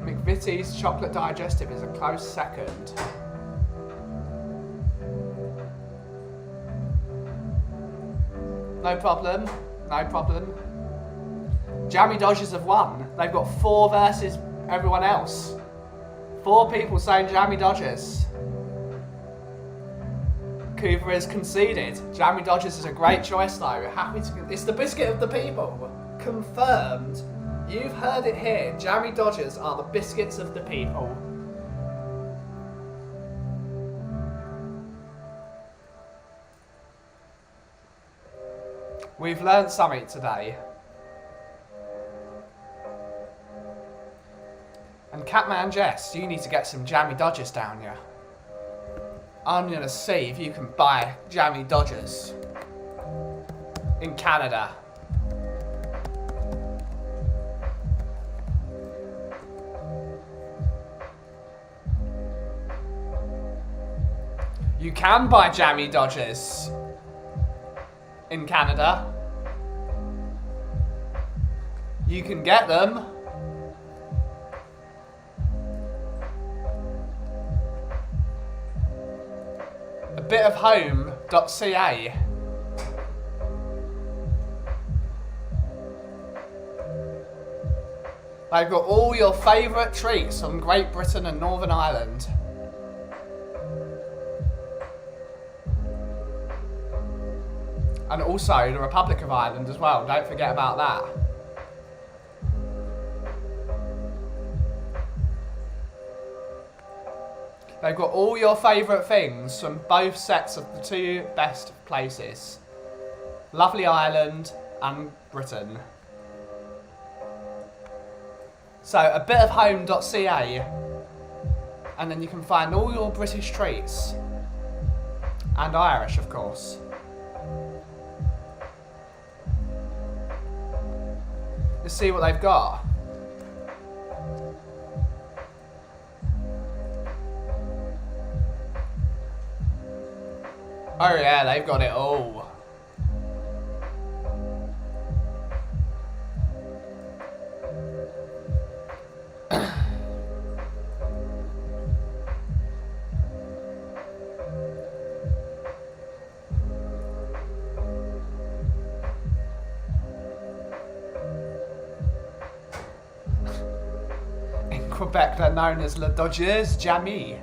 McVitie's Chocolate Digestive is a close second. No problem. No problem. Jammy Dodgers have won. They've got 4 versus everyone else. 4 people saying Jammy Dodgers. Cooper has conceded. Jammy Dodgers is a great choice though. It's the biscuit of the people. Confirmed. You've heard it here. Jammy Dodgers are the biscuits of the people. We've learned something today. And Catman Jess, you need to get some Jammy Dodgers down here. I'm gonna see if you can buy Jammy Dodgers in Canada. You can buy Jammy Dodgers in Canada. You can get them. A bit of home.ca. They've got all your favourite treats from Great Britain and Northern Ireland. And also the Republic of Ireland as well, don't forget about that. They've got all your favourite things from both sets of the 2 best places. Lovely Ireland and Britain. So a bit of home.ca, and then you can find all your British treats. And Irish, of course. Let's see what they've got. Oh yeah, they've got it all. In Quebec, they're known as Le Dodgers Jammy.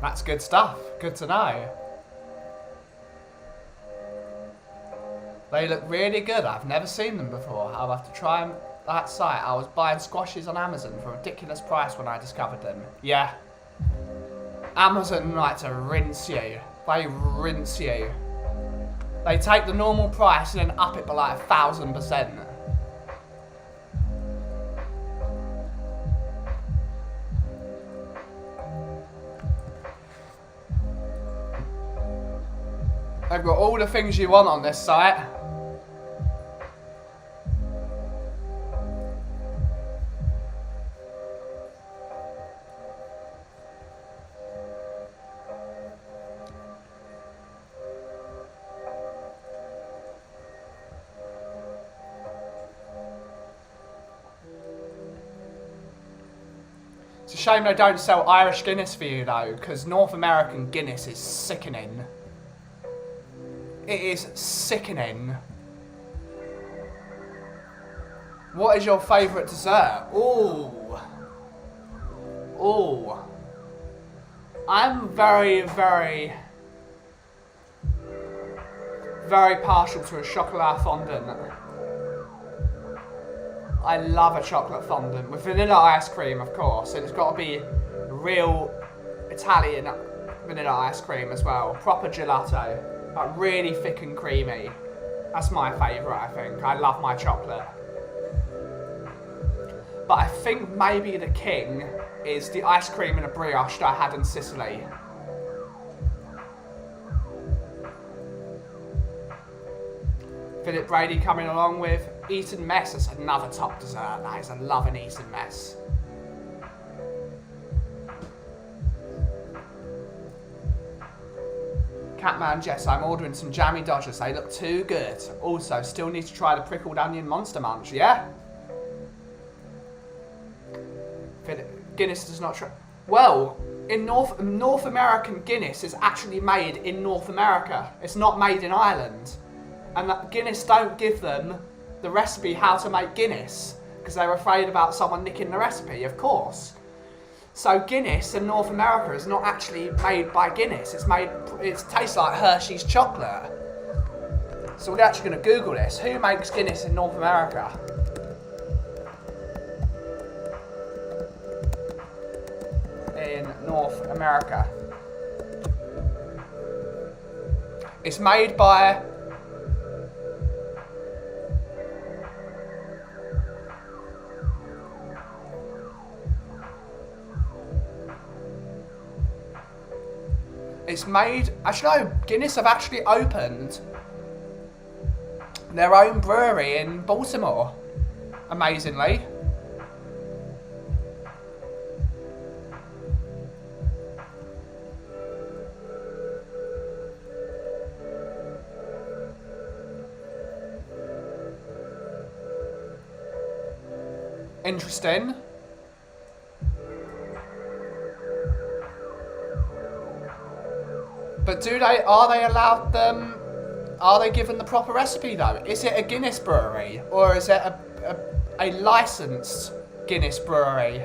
That's good stuff. Good to know. They look really good. I've never seen them before. I'll have to try that site. I was buying squashes on Amazon for a ridiculous price when I discovered them. Yeah. Amazon like to rinse you. They rinse you. They take the normal price and then up it by like 1,000%. They've got all the things you want on this site. It's a shame they don't sell Irish Guinness for you though, because North American Guinness is sickening. It is sickening. What is your favourite dessert? Ooh. Ooh. I'm very, very very partial to a chocolat fondant. I love a chocolate fondant with vanilla ice cream, of course, and it's got to be real Italian vanilla ice cream as well. Proper gelato, like really thick and creamy. That's my favourite, I think. I love my chocolate. But I think maybe the king is the ice cream and a brioche that I had in Sicily. Philip Brady coming along with Eton Mess. That's another top dessert, that is. I love an Eton Mess. Catman Jess, I'm ordering some jammy Dodgers. They look too good. Also, still need to try the prickled onion Monster Munch, yeah? Guinness does not try. Well, in North American Guinness is actually made in North America. It's not made in Ireland. And that Guinness don't give them the recipe how to make Guinness because they're afraid about someone nicking the recipe, of course. So Guinness in North America is not actually made by Guinness. It tastes like Hershey's chocolate. So we're actually going to Google this. Who makes Guinness in North America? In North America. It's made by actually no, Guinness have actually opened their own brewery in Baltimore, amazingly. Interesting. But are they given the proper recipe though? Is it a Guinness brewery or is it a licensed Guinness brewery?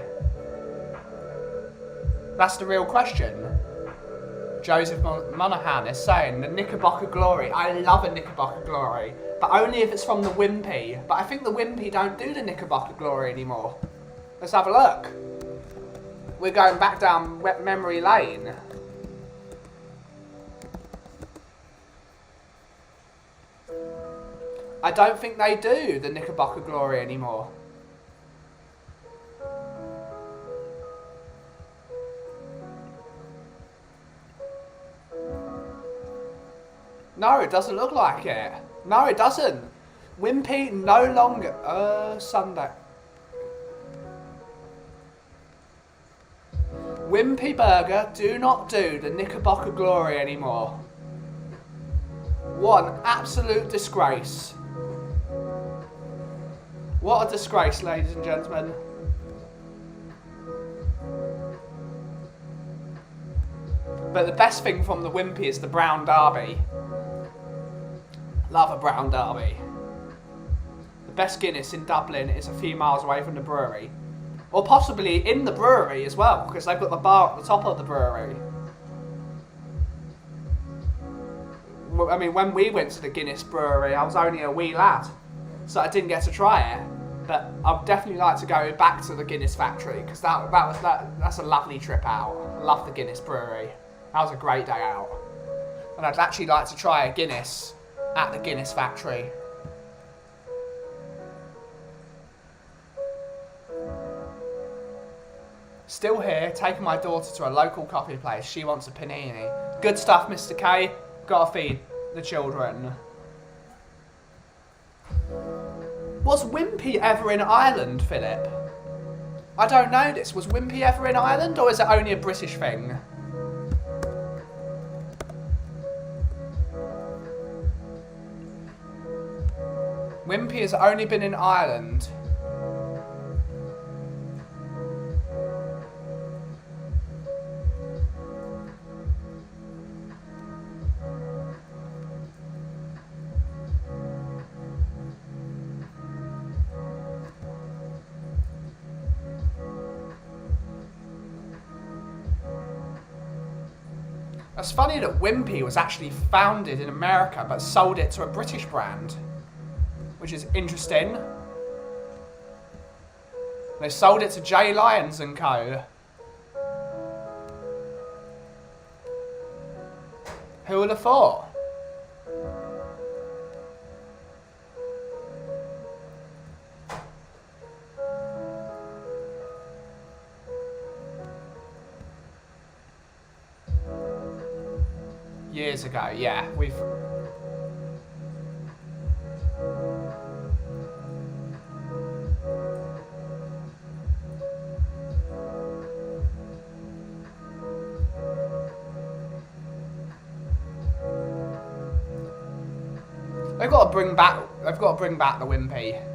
That's the real question. Joseph Monaghan is saying the Knickerbocker Glory. I love a Knickerbocker Glory, but only if it's from the Wimpy. But I think the Wimpy don't do the Knickerbocker Glory anymore. Let's have a look. We're going back down memory lane. I don't think they do the Knickerbocker Glory anymore. No, it doesn't look like it. No, it doesn't. Wimpy no longer. Sunday. Wimpy Burger do not do the Knickerbocker Glory anymore. What an absolute disgrace. What a disgrace, ladies and gentlemen. But the best thing from the Wimpy is the Brown Derby. Love a Brown Derby. The best Guinness in Dublin is a few miles away from the brewery. Or possibly in the brewery as well, because they've got the bar at the top of the brewery. I mean, when we went to the Guinness brewery, I was only a wee lad, so I didn't get to try it. But I'd definitely like to go back to the Guinness factory because that's a lovely trip out. I love the Guinness brewery. That was a great day out, and I'd actually like to try a Guinness at the Guinness factory. Still here, taking my daughter to a local coffee place. She wants a panini. Good stuff, Mr. K. Gotta feed the children. Was Wimpy ever in Ireland, Philip? I don't know this. Was Wimpy ever in Ireland, or is it only a British thing? Wimpy has only been in Ireland. It's funny that Wimpy was actually founded in America but sold it to a British brand, which is interesting. They sold it to J. Lyons and Co. Who would have thought? Years ago, yeah, we've... They've got to bring back the Wimpy.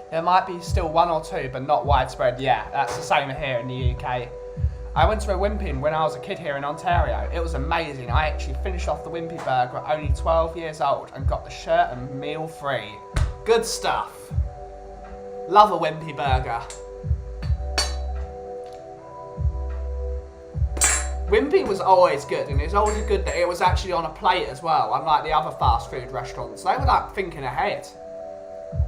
There might be still one or two, but not widespread. Yeah, that's the same here in the UK. I went to a Wimpy when I was a kid here in Ontario. It was amazing. I actually finished off the Wimpy burger at only 12 years old and got the shirt and meal free. Good stuff. Love a Wimpy burger. Wimpy was always good, and it's always good that it was actually on a plate as well, unlike the other fast food restaurants. They were like thinking ahead.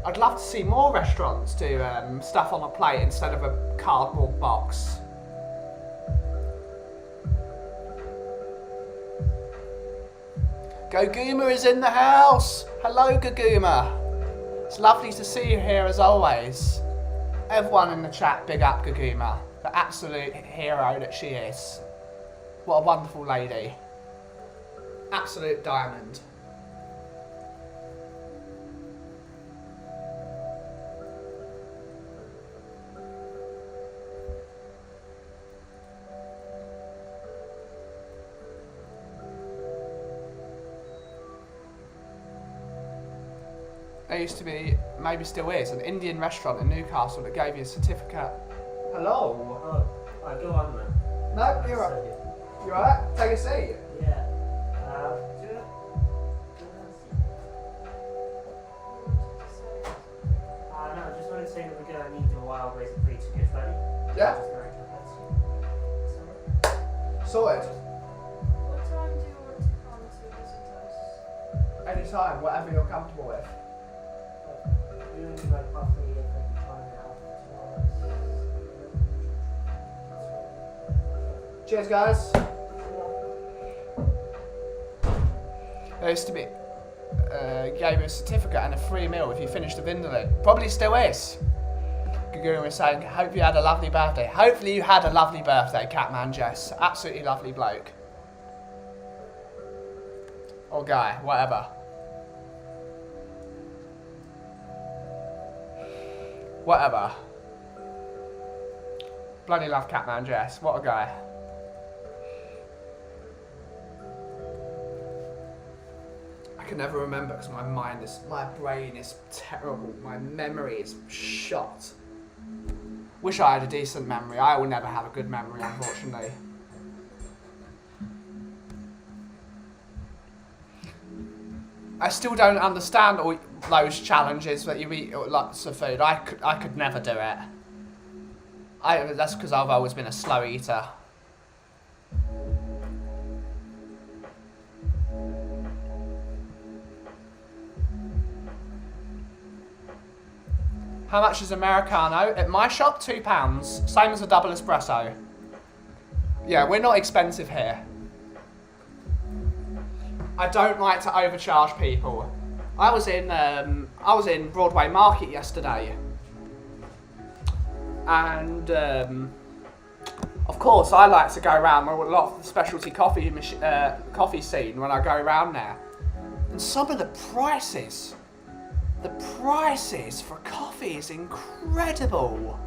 I'd love to see more restaurants do stuff on a plate instead of a cardboard box. Goguma is in the house! Hello, Goguma! It's lovely to see you here as always. Everyone in the chat, big up Goguma. The absolute hero that she is. What a wonderful lady. Absolute diamond. There used to be, maybe still is, an Indian restaurant in Newcastle that gave you a certificate. Hello? Oh, alright, go on, man. No, you're right. You alright? Take a seat. Yeah. No, I just wanted to say that we're going to need a while raise a breed to get ready. Yeah. Just going to pass you. Sorted. What time do you want to come to visit us? Anytime, whatever you're comfortable with. We only like roughly a time now. 2 hours. Cheers, guys. There used to be, gave you a certificate and a free meal if you finished the Vindaloo. Probably still is. Gaguru was saying, hope you had a lovely birthday. Hopefully you had a lovely birthday, Catman Jess. Absolutely lovely bloke. Or guy, whatever. Whatever. Bloody love Catman Jess. What a guy. I can never remember because my brain is terrible. My memory is shot. Wish I had a decent memory. I will never have a good memory, unfortunately. I still don't understand all those challenges that you eat lots of food. I could never do it. That's because I've always been a slow eater. How much is Americano? At my shop, £2. Same as a double espresso. Yeah, we're not expensive here. I don't like to overcharge people. I was in Broadway Market yesterday, and of course I like to go around with a lot of the specialty coffee scene when I go around there. And some of the prices for coffee is incredible.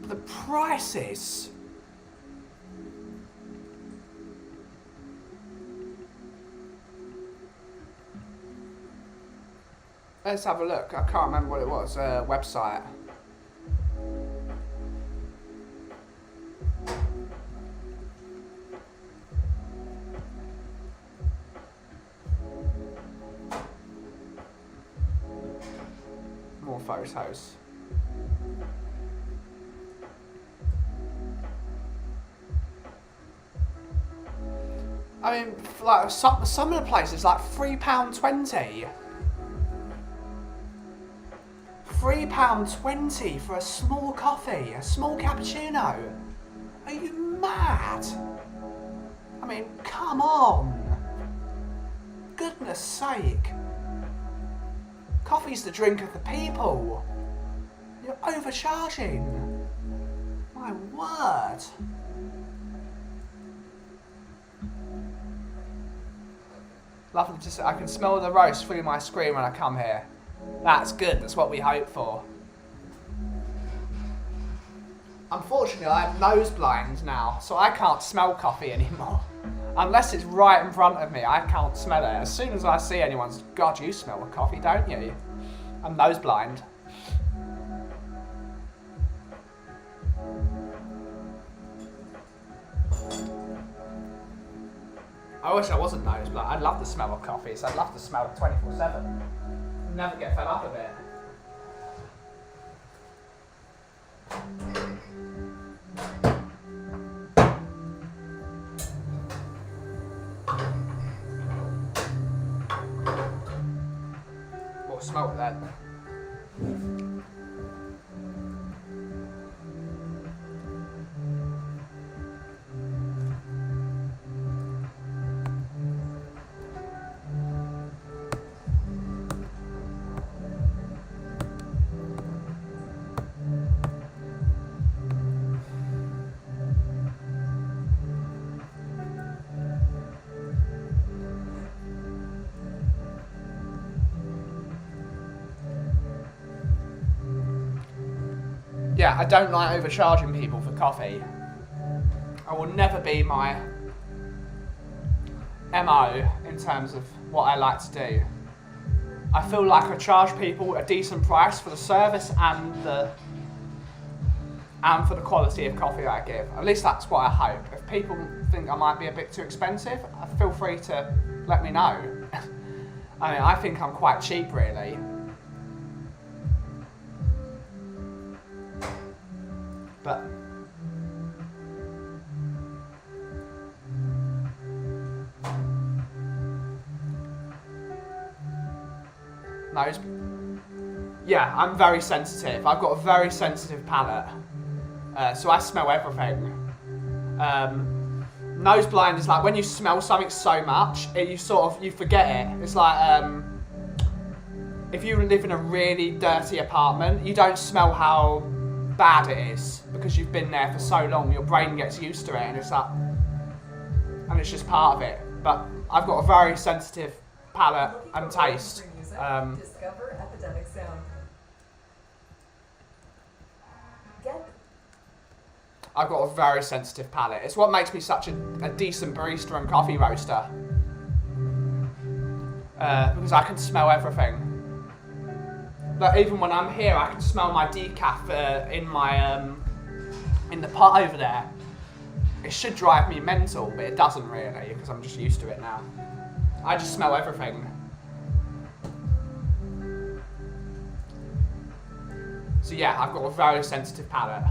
The prices. Let's have a look. I can't remember what it was. Website. More photos. I mean, like some of the places like £3.20. £3.20 for a small coffee, a small cappuccino. Are you mad? I mean, come on. Goodness sake. Coffee's the drink of the people. You're overcharging. My word. Lovely to see. I can smell the roast through my screen when I come here. That's good, that's what we hope for. Unfortunately, I have nose blind now, so I can't smell coffee anymore. Unless it's right in front of me, I can't smell it. As soon as I see anyone's, God, you smell the coffee, don't you? I'm nose blind. I wish I wasn't nose blind. I'd love the smell of coffee, so I'd love to smell it 24/7. Never get fed up of it. We'll smell it then. Yeah, I don't like overcharging people for coffee. I will never be my MO in terms of what I like to do. I feel like I charge people a decent price for the service and for the quality of coffee I give. At least that's what I hope. If people think I might be a bit too expensive, feel free to let me know. I mean, I think I'm quite cheap, really. But nose, yeah, I'm very sensitive. I've got a very sensitive palate, so I smell everything. Nose blind is like when you smell something so much, you forget it. It's like if you live in a really dirty apartment, you don't smell how bad it is because you've been there for so long. Your brain gets used to it, and it's just part of it. But I've got a very sensitive palate and taste. Discover epidemic sound. I've got a very sensitive palate. It's what makes me such a decent barista and coffee roaster. Because I can smell everything. But even when I'm here, I can smell my decaf in the pot over there. It should drive me mental, but it doesn't really, because I'm just used to it now. I just smell everything. So yeah, I've got a very sensitive palate.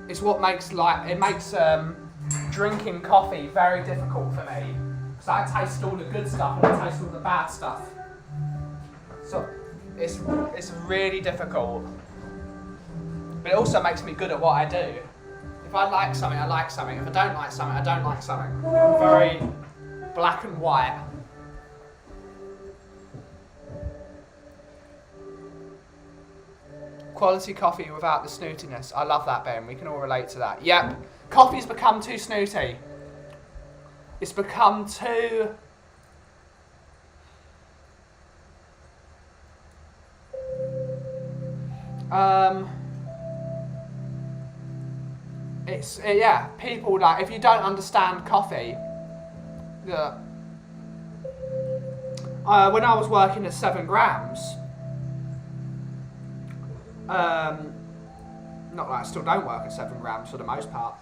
It's what makes drinking coffee very difficult for me. Because I taste all the good stuff and I taste all the bad stuff. So it's really difficult. But it also makes me good at what I do. If I like something, I like something. If I don't like something, I don't like something. I'm very black and white. Quality coffee without the snootiness. I love that, Ben. We can all relate to that. Yep. Coffee's become too snooty. It's become too... yeah, people like, if you don't understand coffee, when I was working at 7 grams, not that I still don't work at 7 grams for the most part,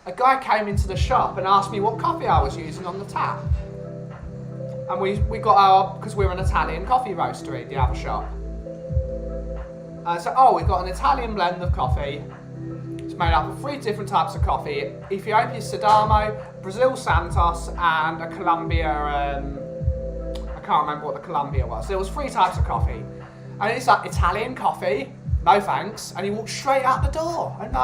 a guy came into the shop and asked me what coffee I was using on the tap. And we got our, because we're an Italian coffee roastery, the other shop. So, we've got an Italian blend of coffee. It's made up of 3 different types of coffee: Ethiopia Sidamo, Brazil Santos, and a Colombia. I can't remember what the Colombia was. There was 3 types of coffee, and it's like Italian coffee. No thanks. And he walked straight out the door, and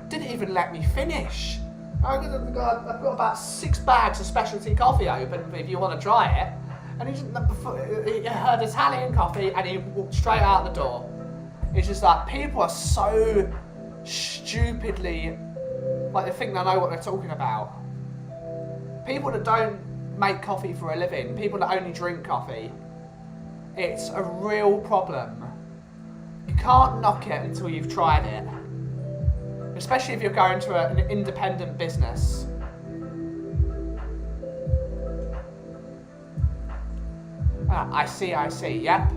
didn't even let me finish. I've got about 6 bags of specialty coffee open if you want to try it. And he heard Italian coffee, and he walked straight out the door. It's just like, people are so stupidly, like, they think they know what they're talking about. People that don't make coffee for a living, people that only drink coffee, it's a real problem. You can't knock it until you've tried it. Especially if you're going to an independent business. I see, yep.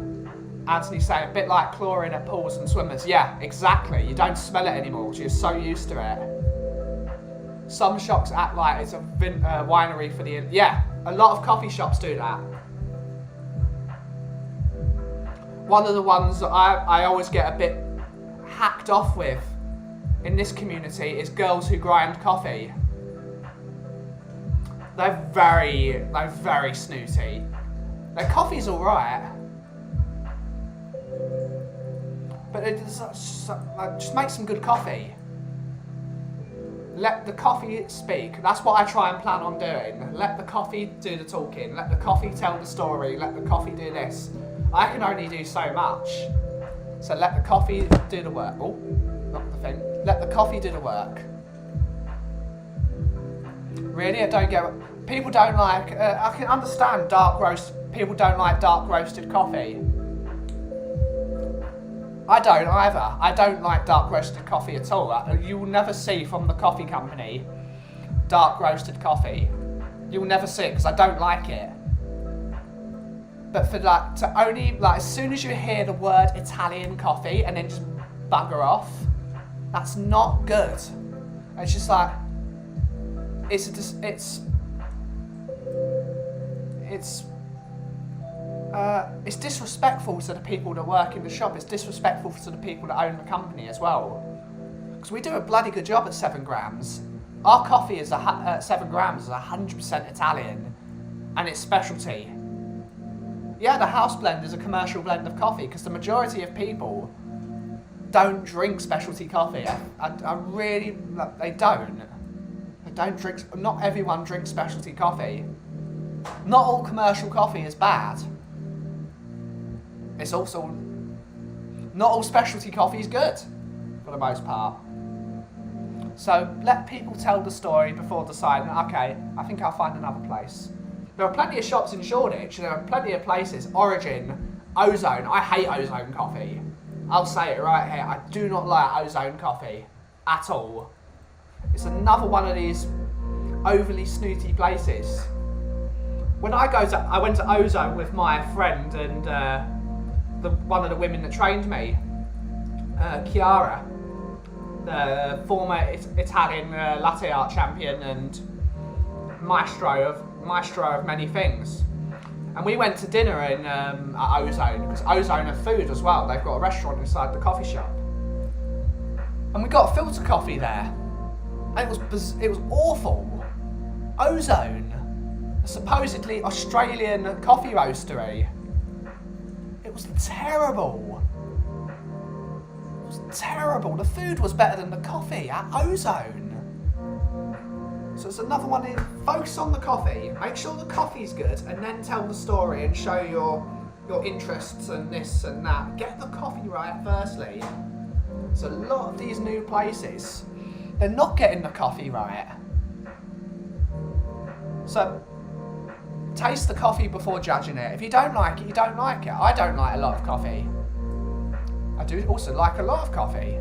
Anthony's saying, a bit like chlorine at pools and swimmers. Yeah, exactly. You don't smell it anymore because you're so used to it. Some shops act like it's a winery for the... Yeah, a lot of coffee shops do that. One of the ones that I always get a bit hacked off with in this community is girls who grind coffee. They're very snooty. Their coffee's alright, but just make some good coffee. Let the coffee speak. That's what I try and plan on doing. Let the coffee do the talking. Let the coffee tell the story. Let the coffee do this. I can only do so much. So let the coffee do the work. Oh, not the thing. Let the coffee do the work. Really, I don't get... People don't like... I can understand dark roast... People don't like dark roasted coffee. I don't either. I don't like dark roasted coffee at all. You will never see from the coffee company dark roasted coffee. You will never see it because I don't like it. But for to only, as soon as you hear the word Italian coffee and then just bugger off, that's not good. It's just like, it's disrespectful to the people that work in the shop. It's disrespectful to the people that own the company as well. Because we do a bloody good job at 7 grams. Our coffee is 7 grams is 100% Italian, and it's specialty. Yeah, the house blend is a commercial blend of coffee because the majority of people don't drink specialty coffee. I really, they don't. They don't drink. Not everyone drinks specialty coffee. Not all commercial coffee is bad. It's also, not all specialty coffee is good, for the most part. So let people tell the story before deciding, okay, I think I'll find another place. There are plenty of shops in Shoreditch, there are plenty of places, Origin, Ozone. I hate Ozone coffee. I'll say it right here, I do not like Ozone coffee, at all. It's another one of these overly snooty places. When I went to Ozone with my friend and one of the women that trained me, Chiara, the former Italian latte art champion and maestro of many things. And we went to dinner in at Ozone, because Ozone have food as well. They've got a restaurant inside the coffee shop. And we got filter coffee there. And it was awful. Ozone, a supposedly Australian coffee roastery. It was terrible. It was terrible. The food was better than the coffee at Ozone. So it's another one in focus on the coffee. Make sure the coffee's good, and then tell the story and show your interests and this and that. Get the coffee right firstly. So a lot of these new places, they're not getting the coffee right. So taste the coffee before judging it. If you don't like it, you don't like it. I don't like a lot of coffee. I do also like a lot of coffee.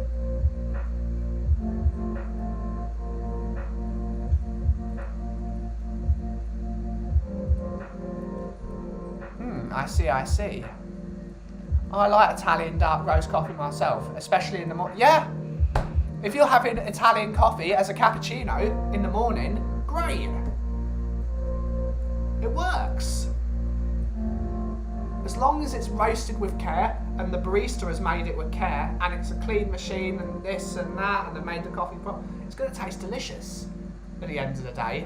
I see. I like Italian dark roast coffee myself, especially in the morning. Yeah, if you're having Italian coffee as a cappuccino in the morning, great. It works. As long as it's roasted with care and the barista has made it with care and it's a clean machine and this and that and they made the coffee it's going to taste delicious at the end of the day.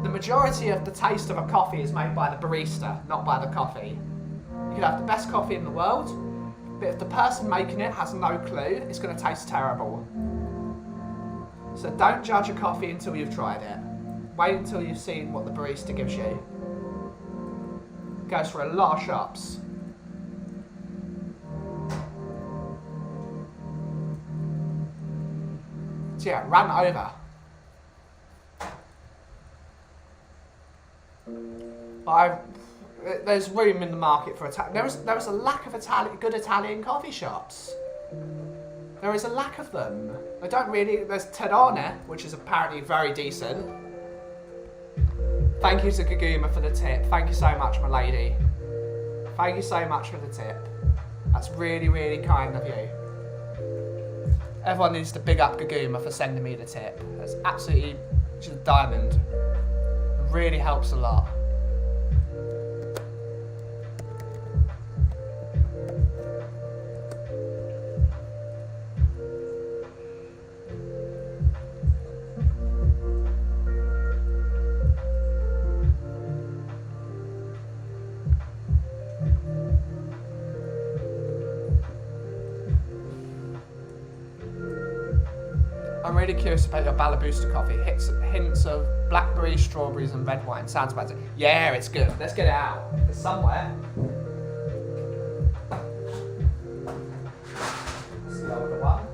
The majority of the taste of a coffee is made by the barista, not by the coffee. You could have the best coffee in the world, but if the person making it has no clue, it's going to taste terrible. So don't judge a coffee until you've tried it. Wait until you've seen what the barista gives you. It goes for a lot of shops. So yeah, run over. There's room in the market for Italian. There is a lack of good Italian coffee shops. There is a lack of them. They don't really. There's Tedane, which is apparently very decent. Thank you to Gaguma for the tip. Thank you so much, my lady. Thank you so much for the tip. That's really, really kind of you. Everyone needs to big up Gaguma for sending me the tip. That's absolutely, she's a diamond. It really helps a lot. I'm really curious about your Balabusta coffee. Hints of blackberry, strawberries, and red wine. Sounds about it. Yeah, it's good. Let's get it out. It's somewhere. That's the older one.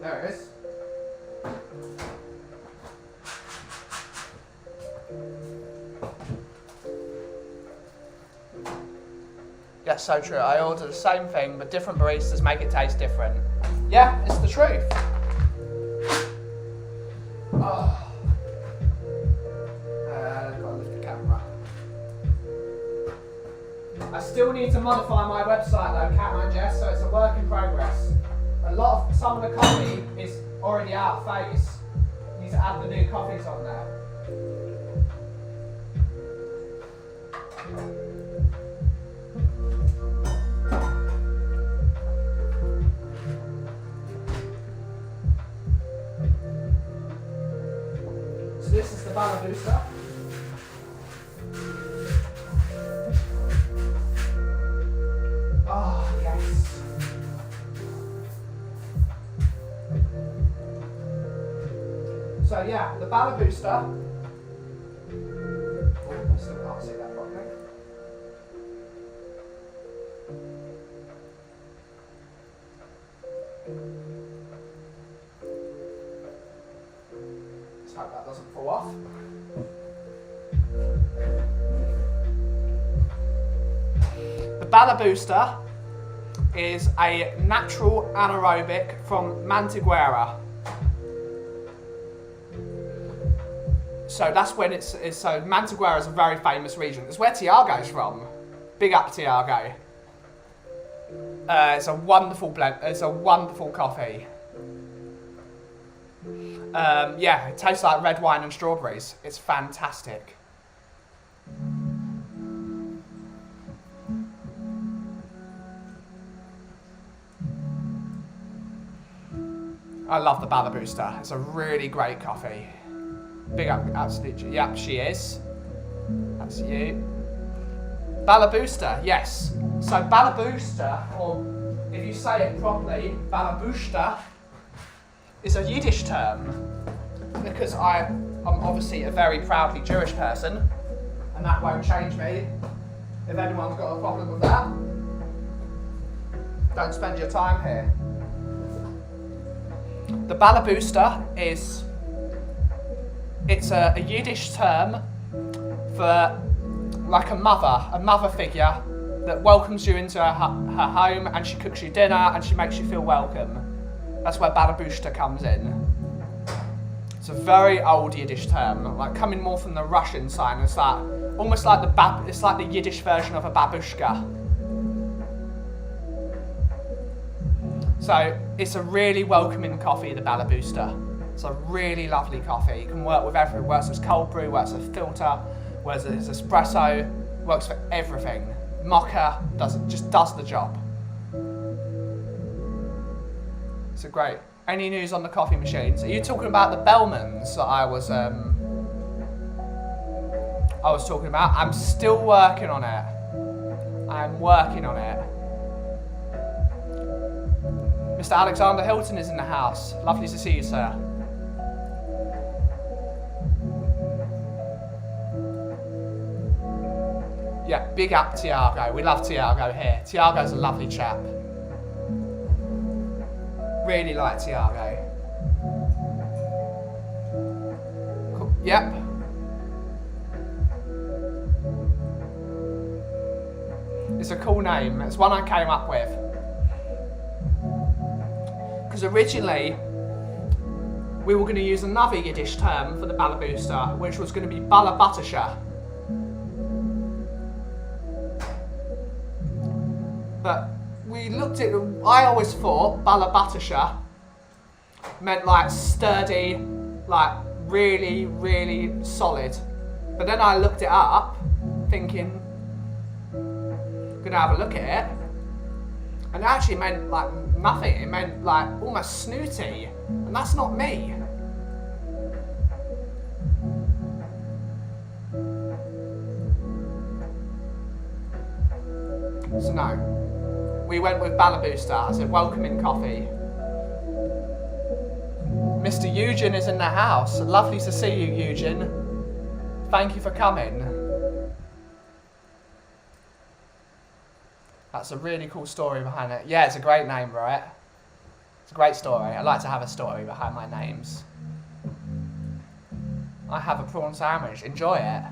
There it is. Yeah, so true. I order the same thing, but different baristas make it taste different. Yeah, it's the truth. Oh. I've got to lift the camera. I still need to modify my website though, Cat and Jess, so it's a work in progress. Some of the coffee is already out of phase. You need to add the new coffees on there. So this is the Balabusta. Oh, yes. So yeah, the Balabusta. Oh, I still can't see that properly. Let's hope that doesn't fall off. The Balabusta is a natural anaerobic from Manteguera. So that's when so Manteguera is a very famous region. It's where Tiago's from. Big up Tiago. It's a wonderful blend. It's a wonderful coffee. Yeah, it tastes like red wine and strawberries. It's fantastic. I love the Balabusta. It's a really great coffee. Big up, absolutely. Yep, she is. That's you. Balabusta, yes. So Balabusta, or if you say it properly, Balabusta, is a Yiddish term because I'm obviously a very proudly Jewish person, and that won't change me. If anyone's got a problem with that, don't spend your time here. The Balabusta it's a Yiddish term for like a mother figure that welcomes you into her home, and she cooks you dinner and she makes you feel welcome. That's where Balabusta comes in. It's a very old Yiddish term, like coming more from the Russian side. It's like almost like it's like the Yiddish version of a babushka. So it's a really welcoming coffee, the Balabusta. It's a really lovely coffee. It can work with everything. It works as cold brew, works as filter, works as espresso, works for everything. Mocha just does the job. So great. Any news on the coffee machines? Are you talking about the Bellmans that I was talking about? I'm still working on it. I'm working on it. Mr. Alexander Hilton is in the house. Lovely to see you, sir. Yeah, big up Tiago. We love Tiago here. Tiago's a lovely chap. Really like Tiago. Cool. Yep. It's a cool name. It's one I came up with. Because originally, we were going to use another Yiddish term for the Balabusta, which was going to be Balabatasha. But we looked at, I always thought Balabatasha meant like sturdy, like really, really solid. But then I looked it up, thinking, gonna have a look at it. And it actually meant like nothing. It meant like almost snooty. And that's not me. So no. We went with Balabusta. I said welcoming coffee. Mr. Eugen is in the house. Lovely to see you, Eugen. Thank you for coming. That's a really cool story behind it. Yeah, it's a great name, right? It's a great story. I like to have a story behind my names. I have a prawn sandwich. Enjoy it.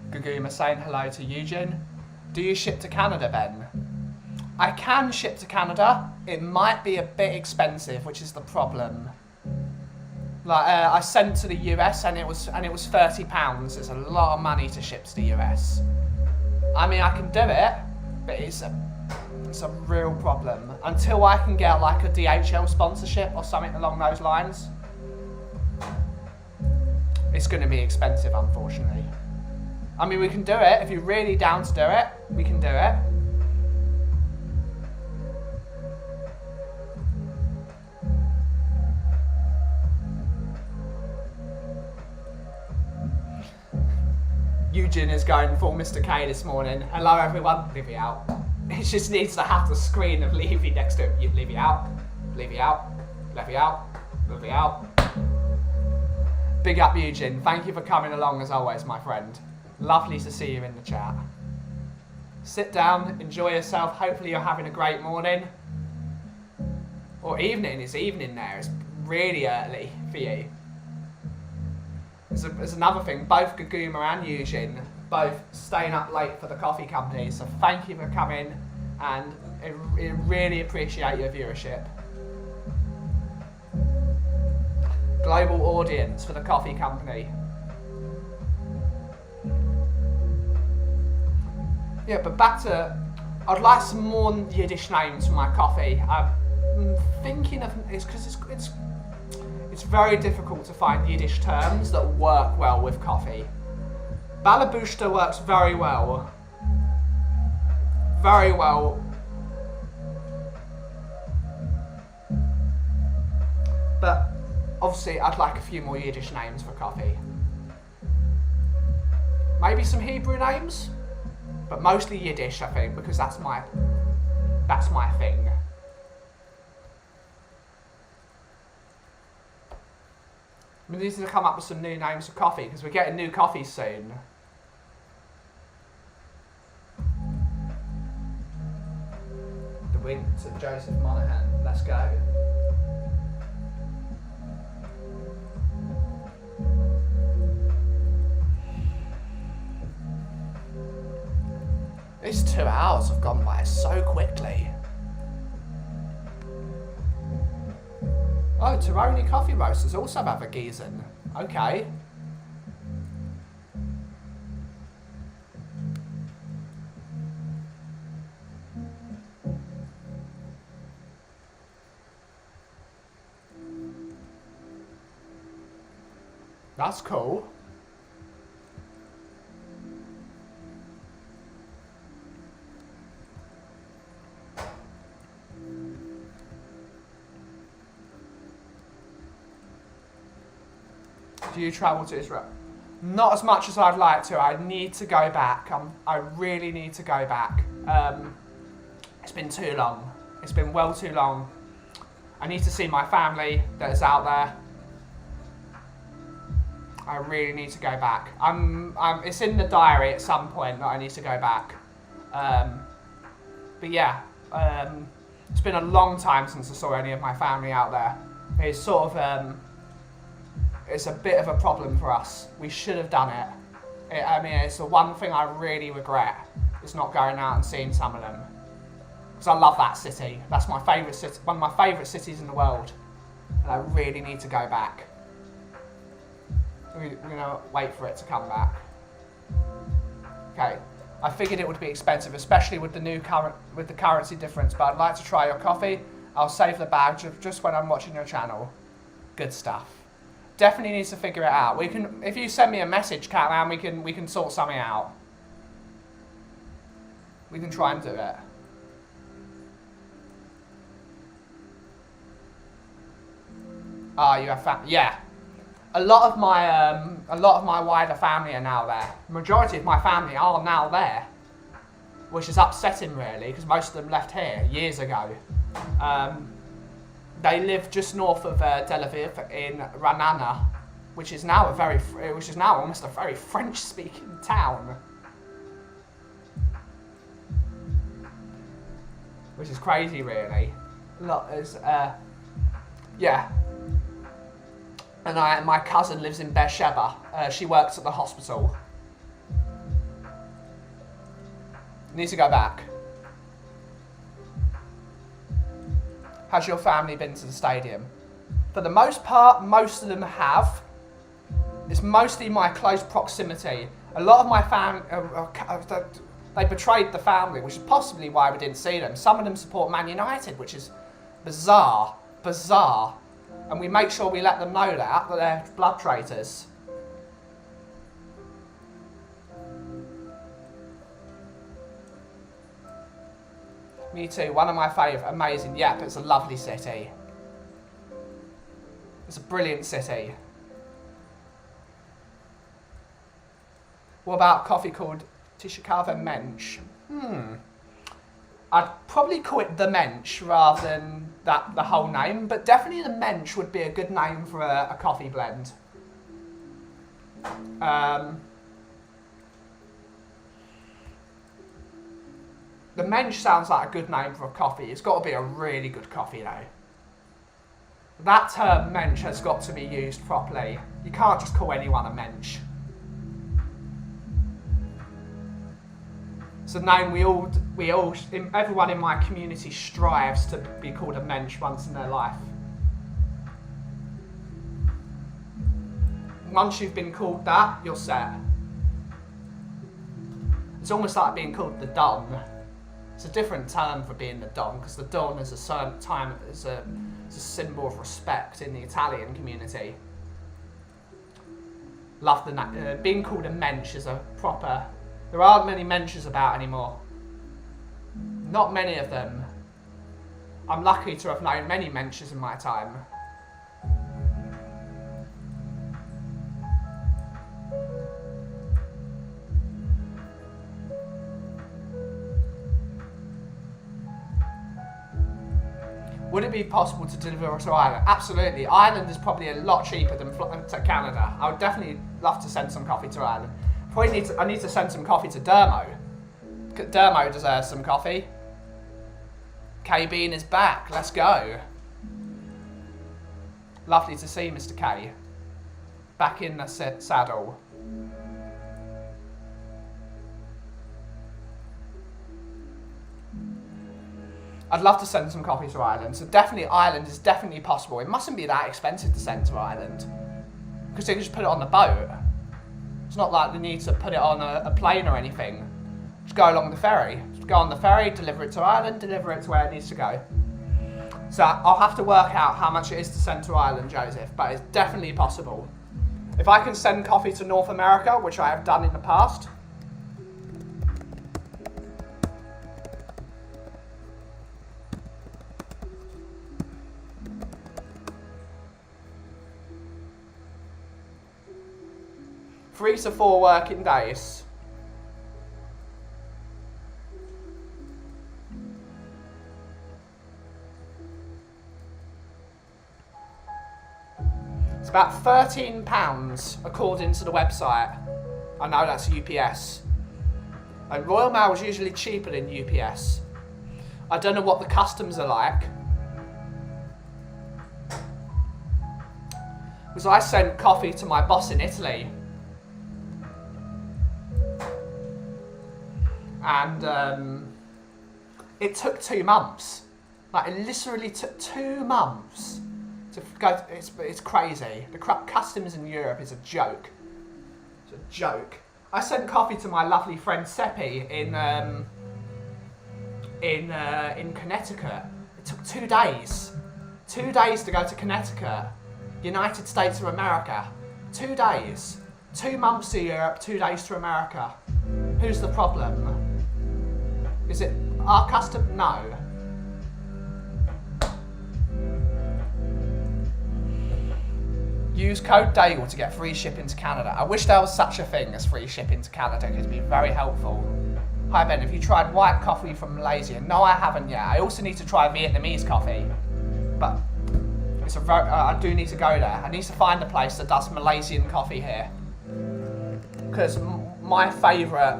Guguma saying hello to Eugen. Do you ship to Canada, Ben? I can ship to Canada. It might be a bit expensive, which is the problem. Like I sent to the US and it was £30. It's a lot of money to ship to the US. I mean, I can do it, but it's a real problem. Until I can get like a DHL sponsorship or something along those lines, it's going to be expensive, unfortunately. I mean, we can do it. If you're really down to do it, we can do it. Eugen is going full Mr. K this morning. Hello everyone. Leave it out. It just needs to have the screen of Levy next to it. Leave it out. Leave it out. Leave it out. Leave it out. Big up Eugen. Thank you for coming along as always, my friend. Lovely to see you in the chat. Sit down, enjoy yourself. Hopefully you're having a great morning. Or evening. It's evening there. It's really early for you. There's another thing. Both Guguma and Eugen both staying up late for the coffee company. So thank you for coming, and I really appreciate your viewership. Global audience for the coffee company. Yeah, but back to, I'd like some more Yiddish names for my coffee. I'm thinking of, it's because it's very difficult to find Yiddish terms that work well with coffee. Balabusta works very well. Very well. But obviously I'd like a few more Yiddish names for coffee. Maybe some Hebrew names, but mostly Yiddish, I think, because that's my thing. We need to come up with some new names for coffee because we're getting new coffee soon. The wink to Joseph Monaghan. Let's go. These 2 hours have gone by so quickly. Oh, Tironi Coffee Roasters also have a Gießen. Okay. That's cool. Do you travel to Israel? Not as much as I'd like to. I need to go back. I really need to go back. It's been too long. It's been well too long. I need to see my family that is out there. I really need to go back. It's in the diary at some point that I need to go back. But yeah, it's been a long time since I saw any of my family out there. It's sort of it's a bit of a problem for us. We should have done it. I mean, it's the one thing I really regret, is not going out and seeing some of them. Because I love that city. That's my favourite city, one of my favourite cities in the world. And I really need to go back. We're going to wait for it to come back. Okay, I figured it would be expensive, especially with the currency difference, but I'd like to try your coffee. I'll save the bag just when I'm watching your channel. Good stuff. Definitely needs to figure it out. We can, if you send me a message, Catman, we can sort something out. We can try and do it. Ah, you have family. Yeah, a lot of my wider family are now there. Majority of my family are now there, which is upsetting really, because most of them left here years ago. They live just north of Tel Aviv in Ra'anana, which is now almost a very French-speaking town, which is crazy, really. Yeah. And my cousin lives in Beersheba. She works at the hospital. Need to go back. Has your family been to the stadium? For the most part, most of them have. It's mostly my close proximity. A lot of my family, they betrayed the family, which is possibly why we didn't see them. Some of them support Man United, which is bizarre. And we make sure we let them know that they're blood traitors. Me too, one of my favourite, amazing. Yep, it's a lovely city. It's a brilliant city. What about coffee called Tishikava Mensch? I'd probably call it the Mensch rather than the whole name, but definitely the Mensch would be a good name for a coffee blend. The Mensch sounds like a good name for a coffee. It's got to be a really good coffee though. That term Mensch has got to be used properly. You can't just call anyone a Mensch. It's a name everyone in my community strives to be called a Mensch once in their life. Once you've been called that, you're set. It's almost like being called the Don. It's a different term for being the Don, because the Don is a symbol of respect in the Italian community. Love the being called a Mensch is a proper. There aren't many Mensches about anymore. Not many of them. I'm lucky to have known many Mensches in my time. Would it be possible to deliver to Ireland? Absolutely. Ireland is probably a lot cheaper than to Canada. I would definitely love to send some coffee to Ireland. I need to send some coffee to Dermo. Dermo deserves some coffee. K Bean is back. Let's go. Lovely to see Mr. K. Back in the saddle. I'd love to send some coffee to Ireland. So definitely Ireland is definitely possible. It mustn't be that expensive to send to Ireland. Because they can just put it on the boat. It's not like they need to put it on a plane or anything. Just go along the ferry. Just go on the ferry, deliver it to Ireland, deliver it to where it needs to go. So I'll have to work out how much it is to send to Ireland, Joseph, but it's definitely possible. If I can send coffee to North America, which I have done in the past, three to 4 working days. It's about £13 according to the website. I know that's UPS. And Royal Mail is usually cheaper than UPS. I don't know what the customs are like. Because I sent coffee to my boss in Italy. And it took 2 months. Like, it literally took 2 months to go. It's crazy. The customs in Europe is a joke. It's a joke. I sent coffee to my lovely friend Seppi in Connecticut. It took 2 days. 2 days to go to Connecticut, United States of America. 2 days. 2 months to Europe, 2 days to America. Who's the problem? Is it our custom? No. Use code Daigle to get free shipping to Canada. I wish there was such a thing as free shipping to Canada. It'd be very helpful. Hi Ben, have you tried white coffee from Malaysia? No, I haven't yet. I also need to try Vietnamese coffee, but it's I do need to go there. I need to find a place that does Malaysian coffee here, because my favourite.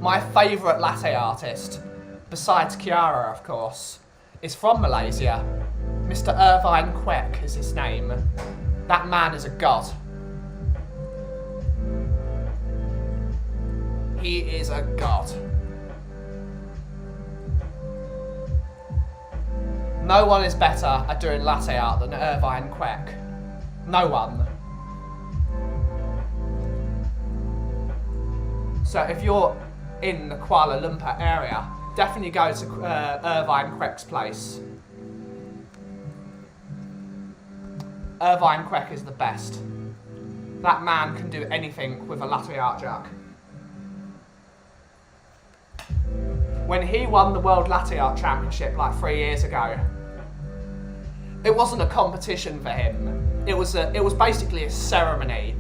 My favourite latte artist, besides Kiara of course, is from Malaysia. Mr. Irvine Kwek is his name. That man is a god. He is a god. No one is better at doing latte art than Irvine Kwek. No one. So if you're in the Kuala Lumpur area, definitely go to Irvine Kwek's place. Irvine Kwek is the best. That man can do anything with a latte art jug. When he won the World Latte Art Championship like 3 years ago, it wasn't a competition for him. It was basically a ceremony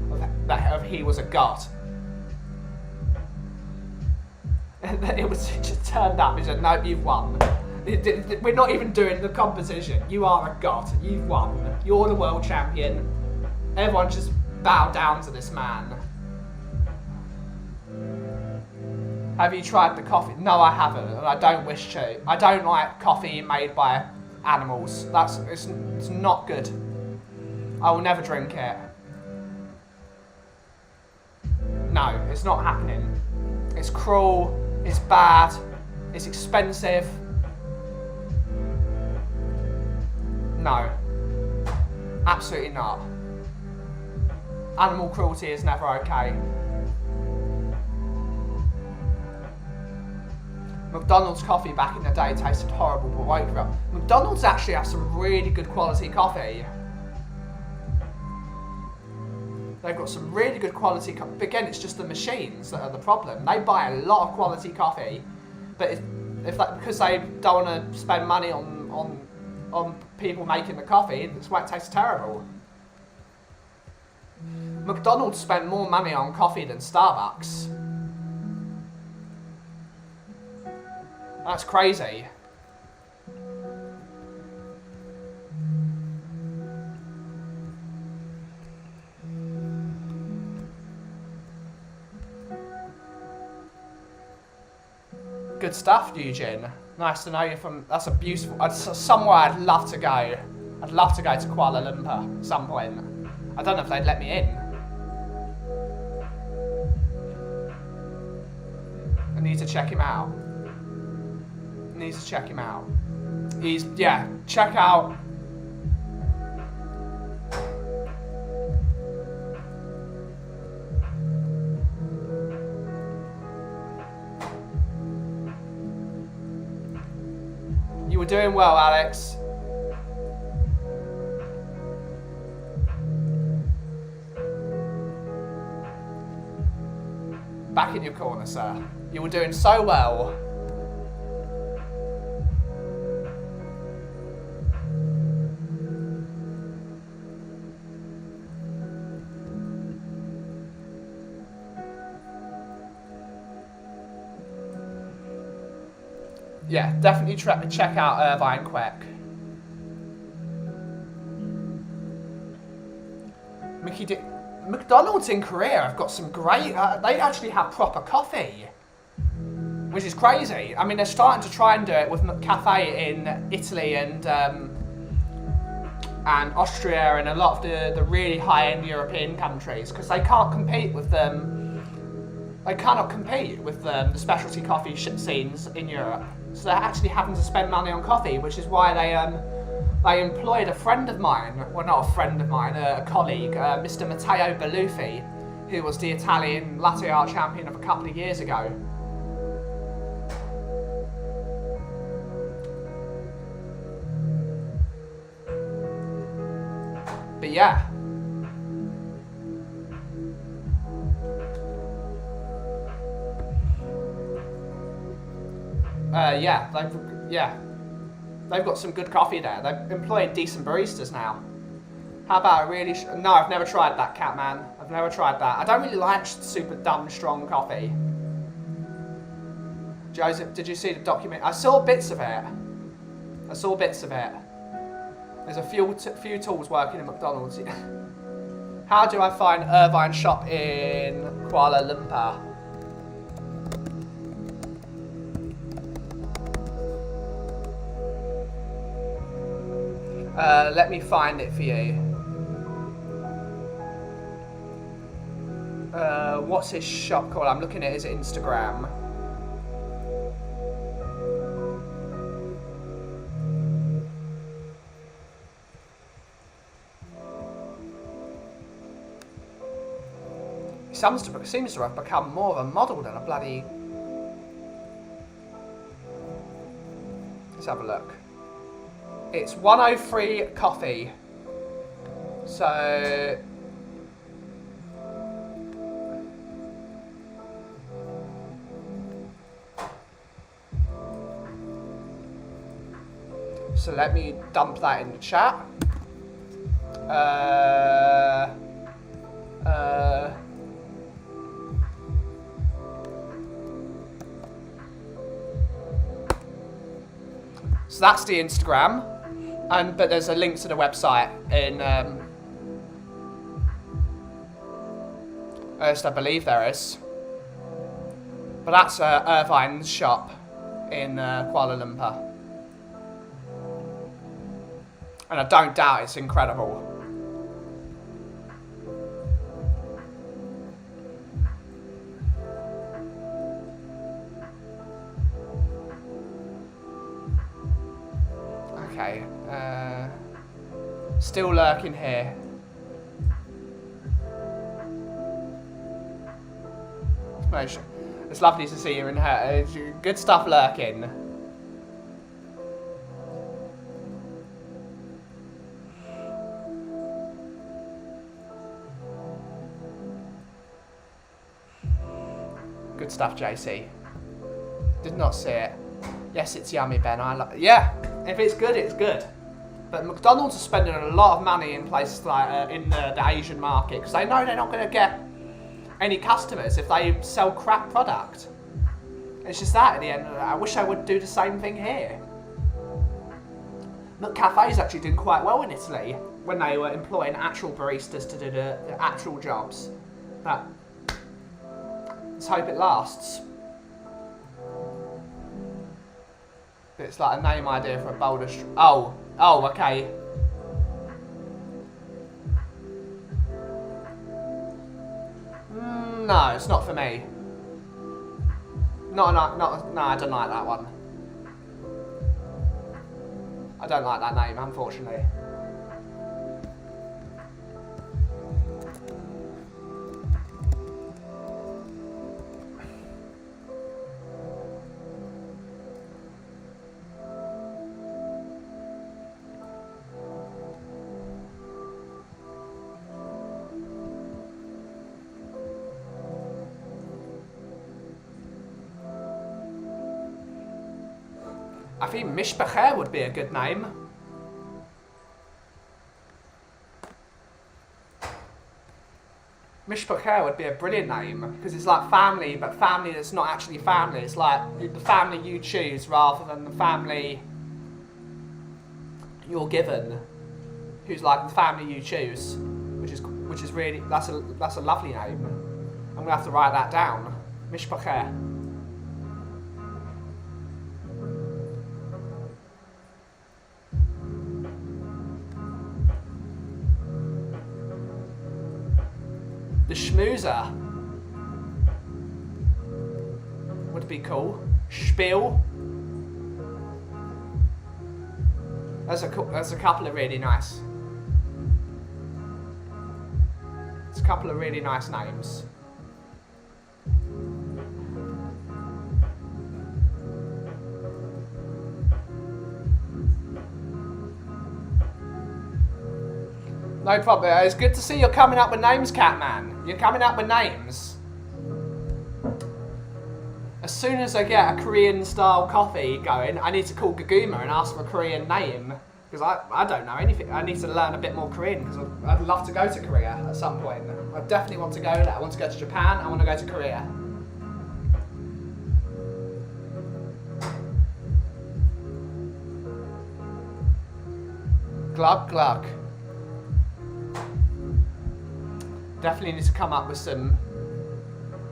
of he was a god. It just turned up and said, no, you've won. We're not even doing the competition. You are a god. You've won. You're the world champion. Everyone just bowed down to this man. Have you tried the coffee? No, I haven't, and I don't wish to. I don't like coffee made by animals. It's not good. I will never drink it. No, it's not happening. It's cruel. It's bad. It's expensive. No. Absolutely not. Animal cruelty is never okay. McDonald's coffee back in the day tasted horrible, but woke up. McDonald's actually have some really good quality coffee. They've got some really good quality coffee. But again, it's just the machines that are the problem. They buy a lot of quality coffee, but because they don't want to spend money on people making the coffee, that's why it tastes terrible. McDonald's spent more money on coffee than Starbucks. That's crazy. Good stuff, Eugene. Nice to know you're from. That's a beautiful. Somewhere I'd love to go. I'd love to go to Kuala Lumpur at some point. I don't know if they'd let me in. I need to check him out. Need to check him out. He's, yeah, check out. You were doing well, Alex. Back in your corner, sir. You were doing so well. Yeah, definitely check out Irvine Queck. McDonald's in Korea have got some great. They actually have proper coffee, which is crazy. I mean, they're starting to try and do it with McCafe in Italy and Austria and a lot of the really high-end European countries because they can't compete with them. They cannot compete with the specialty coffee scenes in Europe. So they're actually having to spend money on coffee, which is why they employed a friend of mine, well not a friend of mine, a colleague, Mr. Matteo Bellufi, who was the Italian latte art champion of a couple of years ago. But yeah. They've got some good coffee there. They've employed decent baristas now. How about a really... No, I've never tried that, Catman. I've never tried that. I don't really like super dumb strong coffee. Joseph, did you see the document? I saw bits of it. There's a few tools working in McDonald's. How do I find Irvine shop in Kuala Lumpur? Let me find it for you. What's his shop called? I'm looking at his Instagram. He seems to have become more of a model than a bloody... Let's have a look. It's 103 coffee. So... So let me dump that in the chat. So that's the Instagram. But there's a link to the website in, at least I believe there is. But that's Irvine's shop in Kuala Lumpur. And I don't doubt it's incredible. Okay. Still lurking here. It's lovely to see you in her. Good stuff lurking. Good stuff, JC. Did not see it. Yes, it's yummy, Ben. I love it. Yeah, if it's good, it's good. But McDonald's are spending a lot of money in places like in the Asian market because they know they're not going to get any customers if they sell crap product. It's just that at the end of the day. I wish I would do the same thing here. Look, cafes actually did quite well in Italy when they were employing actual baristas to do the actual jobs. But let's hope it lasts. It's like a name idea for a boulder. Oh, okay. No, it's not for me. No, I don't like that one. I don't like that name, unfortunately. I think Mishpacher would be a good name. Mishpacher would be a brilliant name because it's like family, but family that's not actually family. It's like the family you choose rather than the family you're given, who's like the family you choose, which is really that's a lovely name. I'm gonna have to write that down. Mishpacher. The schmoozer would be cool. Spiel. There's a couple of really nice. There's a couple of really nice names. No problem. It's good to see you're coming up with names, Catman. You're coming up with names. As soon as I get a Korean-style coffee going, I need to call Gaguma and ask for a Korean name. Because I don't know anything. I need to learn a bit more Korean because I'd love to go to Korea at some point. I definitely want to go there. I want to go to Japan. I want to go to Korea. Glug glug. Definitely need to come up with some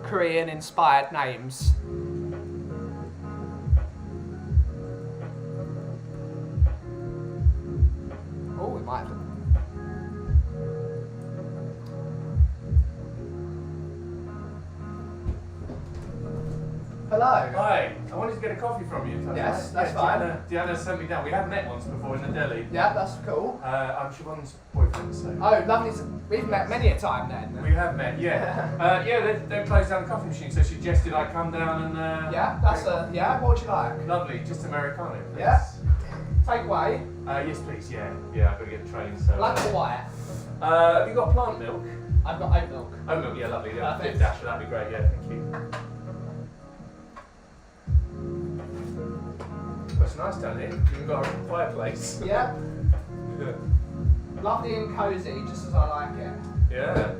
Korean-inspired names. Oh, we might have. Hello. Hi, I wanted to get a coffee from you. Yes, that's fine. Diana sent me down. We have met once before in the deli. Yeah, that's cool. I'm Siobhan's boyfriend, so. Oh, lovely. We've met many a time then. We have met, yeah. They've closed down the coffee machine, so she suggested I come down and. Yeah, that's yeah. What would you like? Lovely, just Americano. Please. Yeah. Take away. Yes, please. Yeah. I've got to get the train. So. Black or white? Have you got plant milk? I've got oat milk. Oat milk, yeah, lovely. Yeah, Perfect. dash, that'd be great. Yeah, thank you. Well, it's nice down here. You've got a fireplace. Yeah. Yeah. Lovely and cosy, just as I like it. Yeah.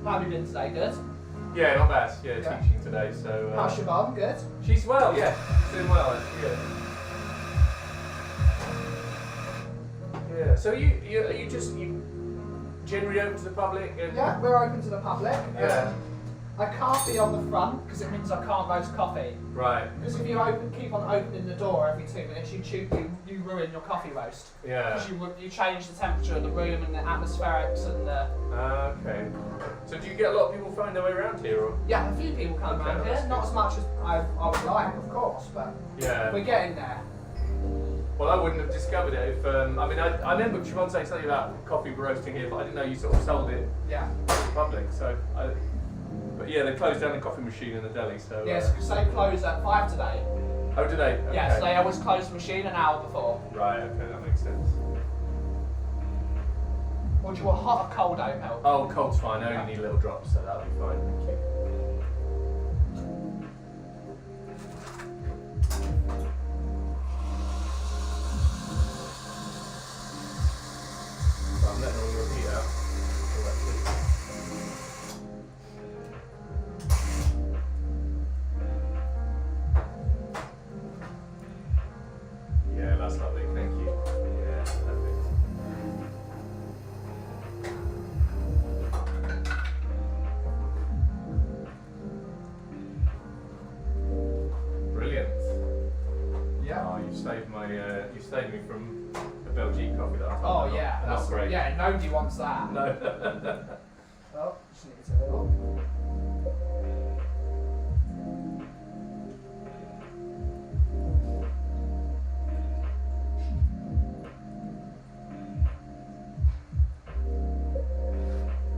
How have you been today? Good? Yeah, not bad. Yeah, Yeah. teaching today, so. How's your mum? Good? She's well, yeah. Doing well, yeah. Yeah. So you generally open to the public? And Yeah, we're open to the public. Yeah. I can't be on the front because it means I can't roast coffee. Right. Because if you keep on opening the door every 2 minutes, you ruin your coffee roast. Yeah. Because you change the temperature of the room and the atmospherics and the... Okay. So do you get a lot of people find their way around here, or? Yeah, a few people come Okay, around that's here. Not good. as much as I would like, of course, but Yeah. we're getting there. Well, I wouldn't have discovered it if. I remember Siobhan saying something about coffee roasting here, but I didn't know you sort of sold it Yeah. to the public. So, but yeah, they closed down the coffee machine in the deli. So. Yes, because they close at 5 today. Oh, do they? Okay. Yes, they always close the machine an hour before. Right. Okay, that makes sense. Would you want hot or cold oat milk? Oh, cold's fine. I only need little drops, so that'll be fine. Thank you. So I'm letting all your heat out. So that's you saved me from a Belgique coffee that I Oh found yeah, not that's great. Yeah, nobody wants that. No. Well, just need to little.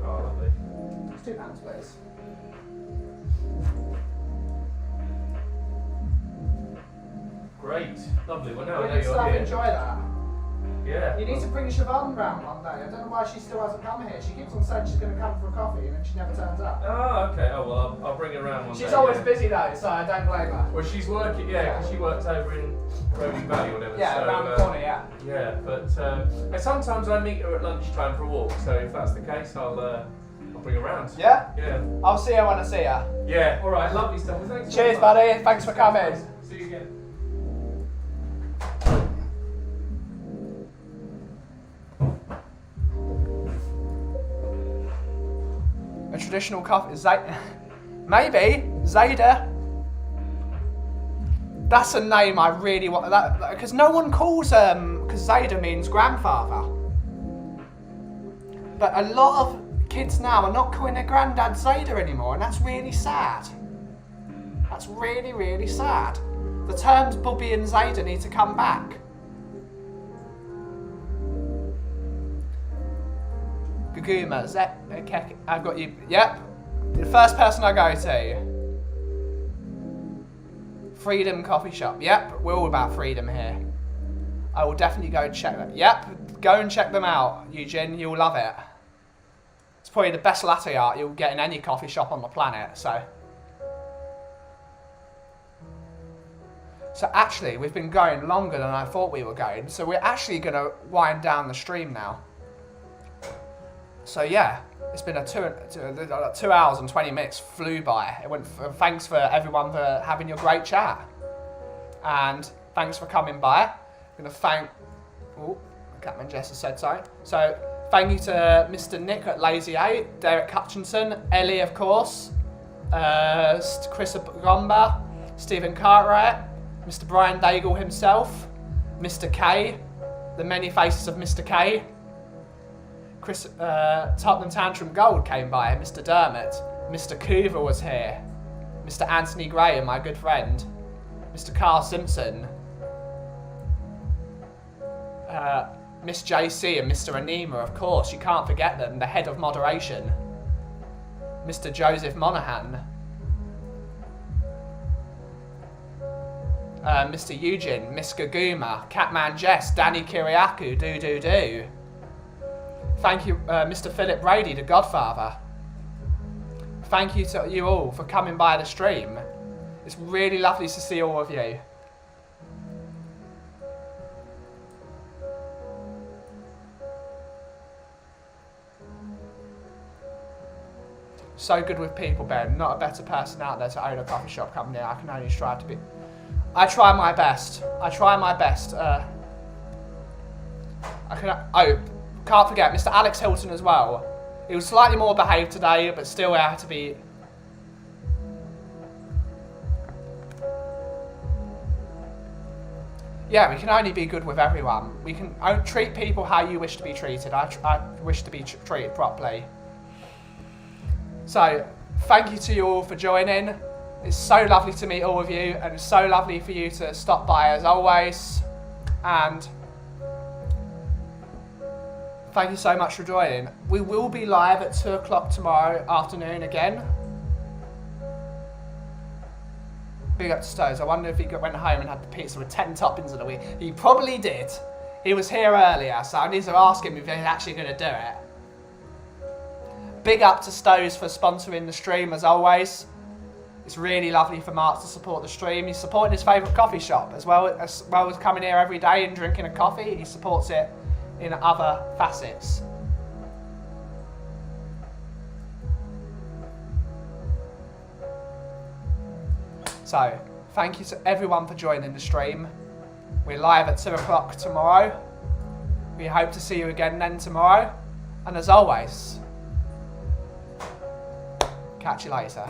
Oh, lovely. It's £2, please. Great, lovely. Well, now I know Brilliant you're stuff, here. enjoy that. Yeah. You need to bring Siobhan round one day. I don't know why she still hasn't come here. She keeps on saying she's going to come for a coffee and then she never turns up. Oh, okay. Oh, well, I'll bring her around one day. She's always yeah. busy though, so I don't blame her. Well, she's working, yeah, 'cause she works over in Roding Valley or whatever. Yeah, so, around the corner, yeah. Yeah, but and sometimes I meet her at lunchtime for a walk, so if that's the case, I'll bring her around. Yeah? Yeah. I'll see her when I see her. Yeah, alright, lovely stuff. Well, thanks Cheers, very much. buddy. Thanks for coming. See you again. A traditional coffee. Maybe Zayda. That's a name I really want. That because no one calls because Zayda means grandfather. But a lot of kids now are not calling their granddad Zayda anymore, and that's really sad. That's really, really sad. The terms Bobby and Zayda need to come back. Guguma, okay, I've got you. Yep. The first person I go to. Freedom Coffee Shop. Yep, we're all about freedom here. I will definitely go check that. Yep, go and check them out, Eugene. You'll love it. It's probably the best latte art you'll get in any coffee shop on the planet. So actually, we've been going longer than I thought we were going. So we're actually going to wind down the stream now. So yeah, it's been 2 hours and 20 minutes flew by. It went. Thanks for everyone for having your great chat, and thanks for coming by. I'm gonna thank. Oh, Catman Jess has said so. So thank you to Mr. Nick at Lazy 8, Derek Hutchinson, Ellie of course, Chris Gomba, Stephen Cartwright, Mr. Brian Daigle himself, Mr. K, the many faces of Mr. K. Tottenham Tantrum Gold came by, Mr. Dermot, Mr. Coover was here, Mr. Anthony Graham, my good friend, Mr. Carl Simpson, Miss JC and Mr. Anima, of course, you can't forget them, the head of moderation, Mr. Joseph Monaghan, Mr. Eugene, Miss Gaguma, Catman Jess, Danny Kiriakou, do. Thank you, Mr. Philip Brady, the Godfather. Thank you to you all for coming by the stream. It's really lovely to see all of you. So good with people, Ben. Not a better person out there to own a coffee shop company. I can only strive to be. I try my best. Can't forget Mr. Alex Hilton as well. He was slightly more behaved today, but still had to be. Yeah, we can only be good with everyone. We can treat people how you wish to be treated. I wish to be treated properly. So, thank you to you all for joining. It's so lovely to meet all of you, and it's so lovely for you to stop by as always. And thank you so much for joining. We will be live at 2 o'clock tomorrow afternoon again. Big up to Stones. I wonder if he went home and had the pizza with 10 toppings of the week. He probably did. He was here earlier, so I need to ask him if he's actually going to do it. Big up to Stones for sponsoring the stream as always. It's really lovely for Mark to support the stream. He's supporting his favourite coffee shop as well as coming here every day and drinking a coffee. He supports it in other facets. So, thank you to everyone for joining the stream. We're live at 2 o'clock tomorrow. We hope to see you again then tomorrow. And as always, catch you later.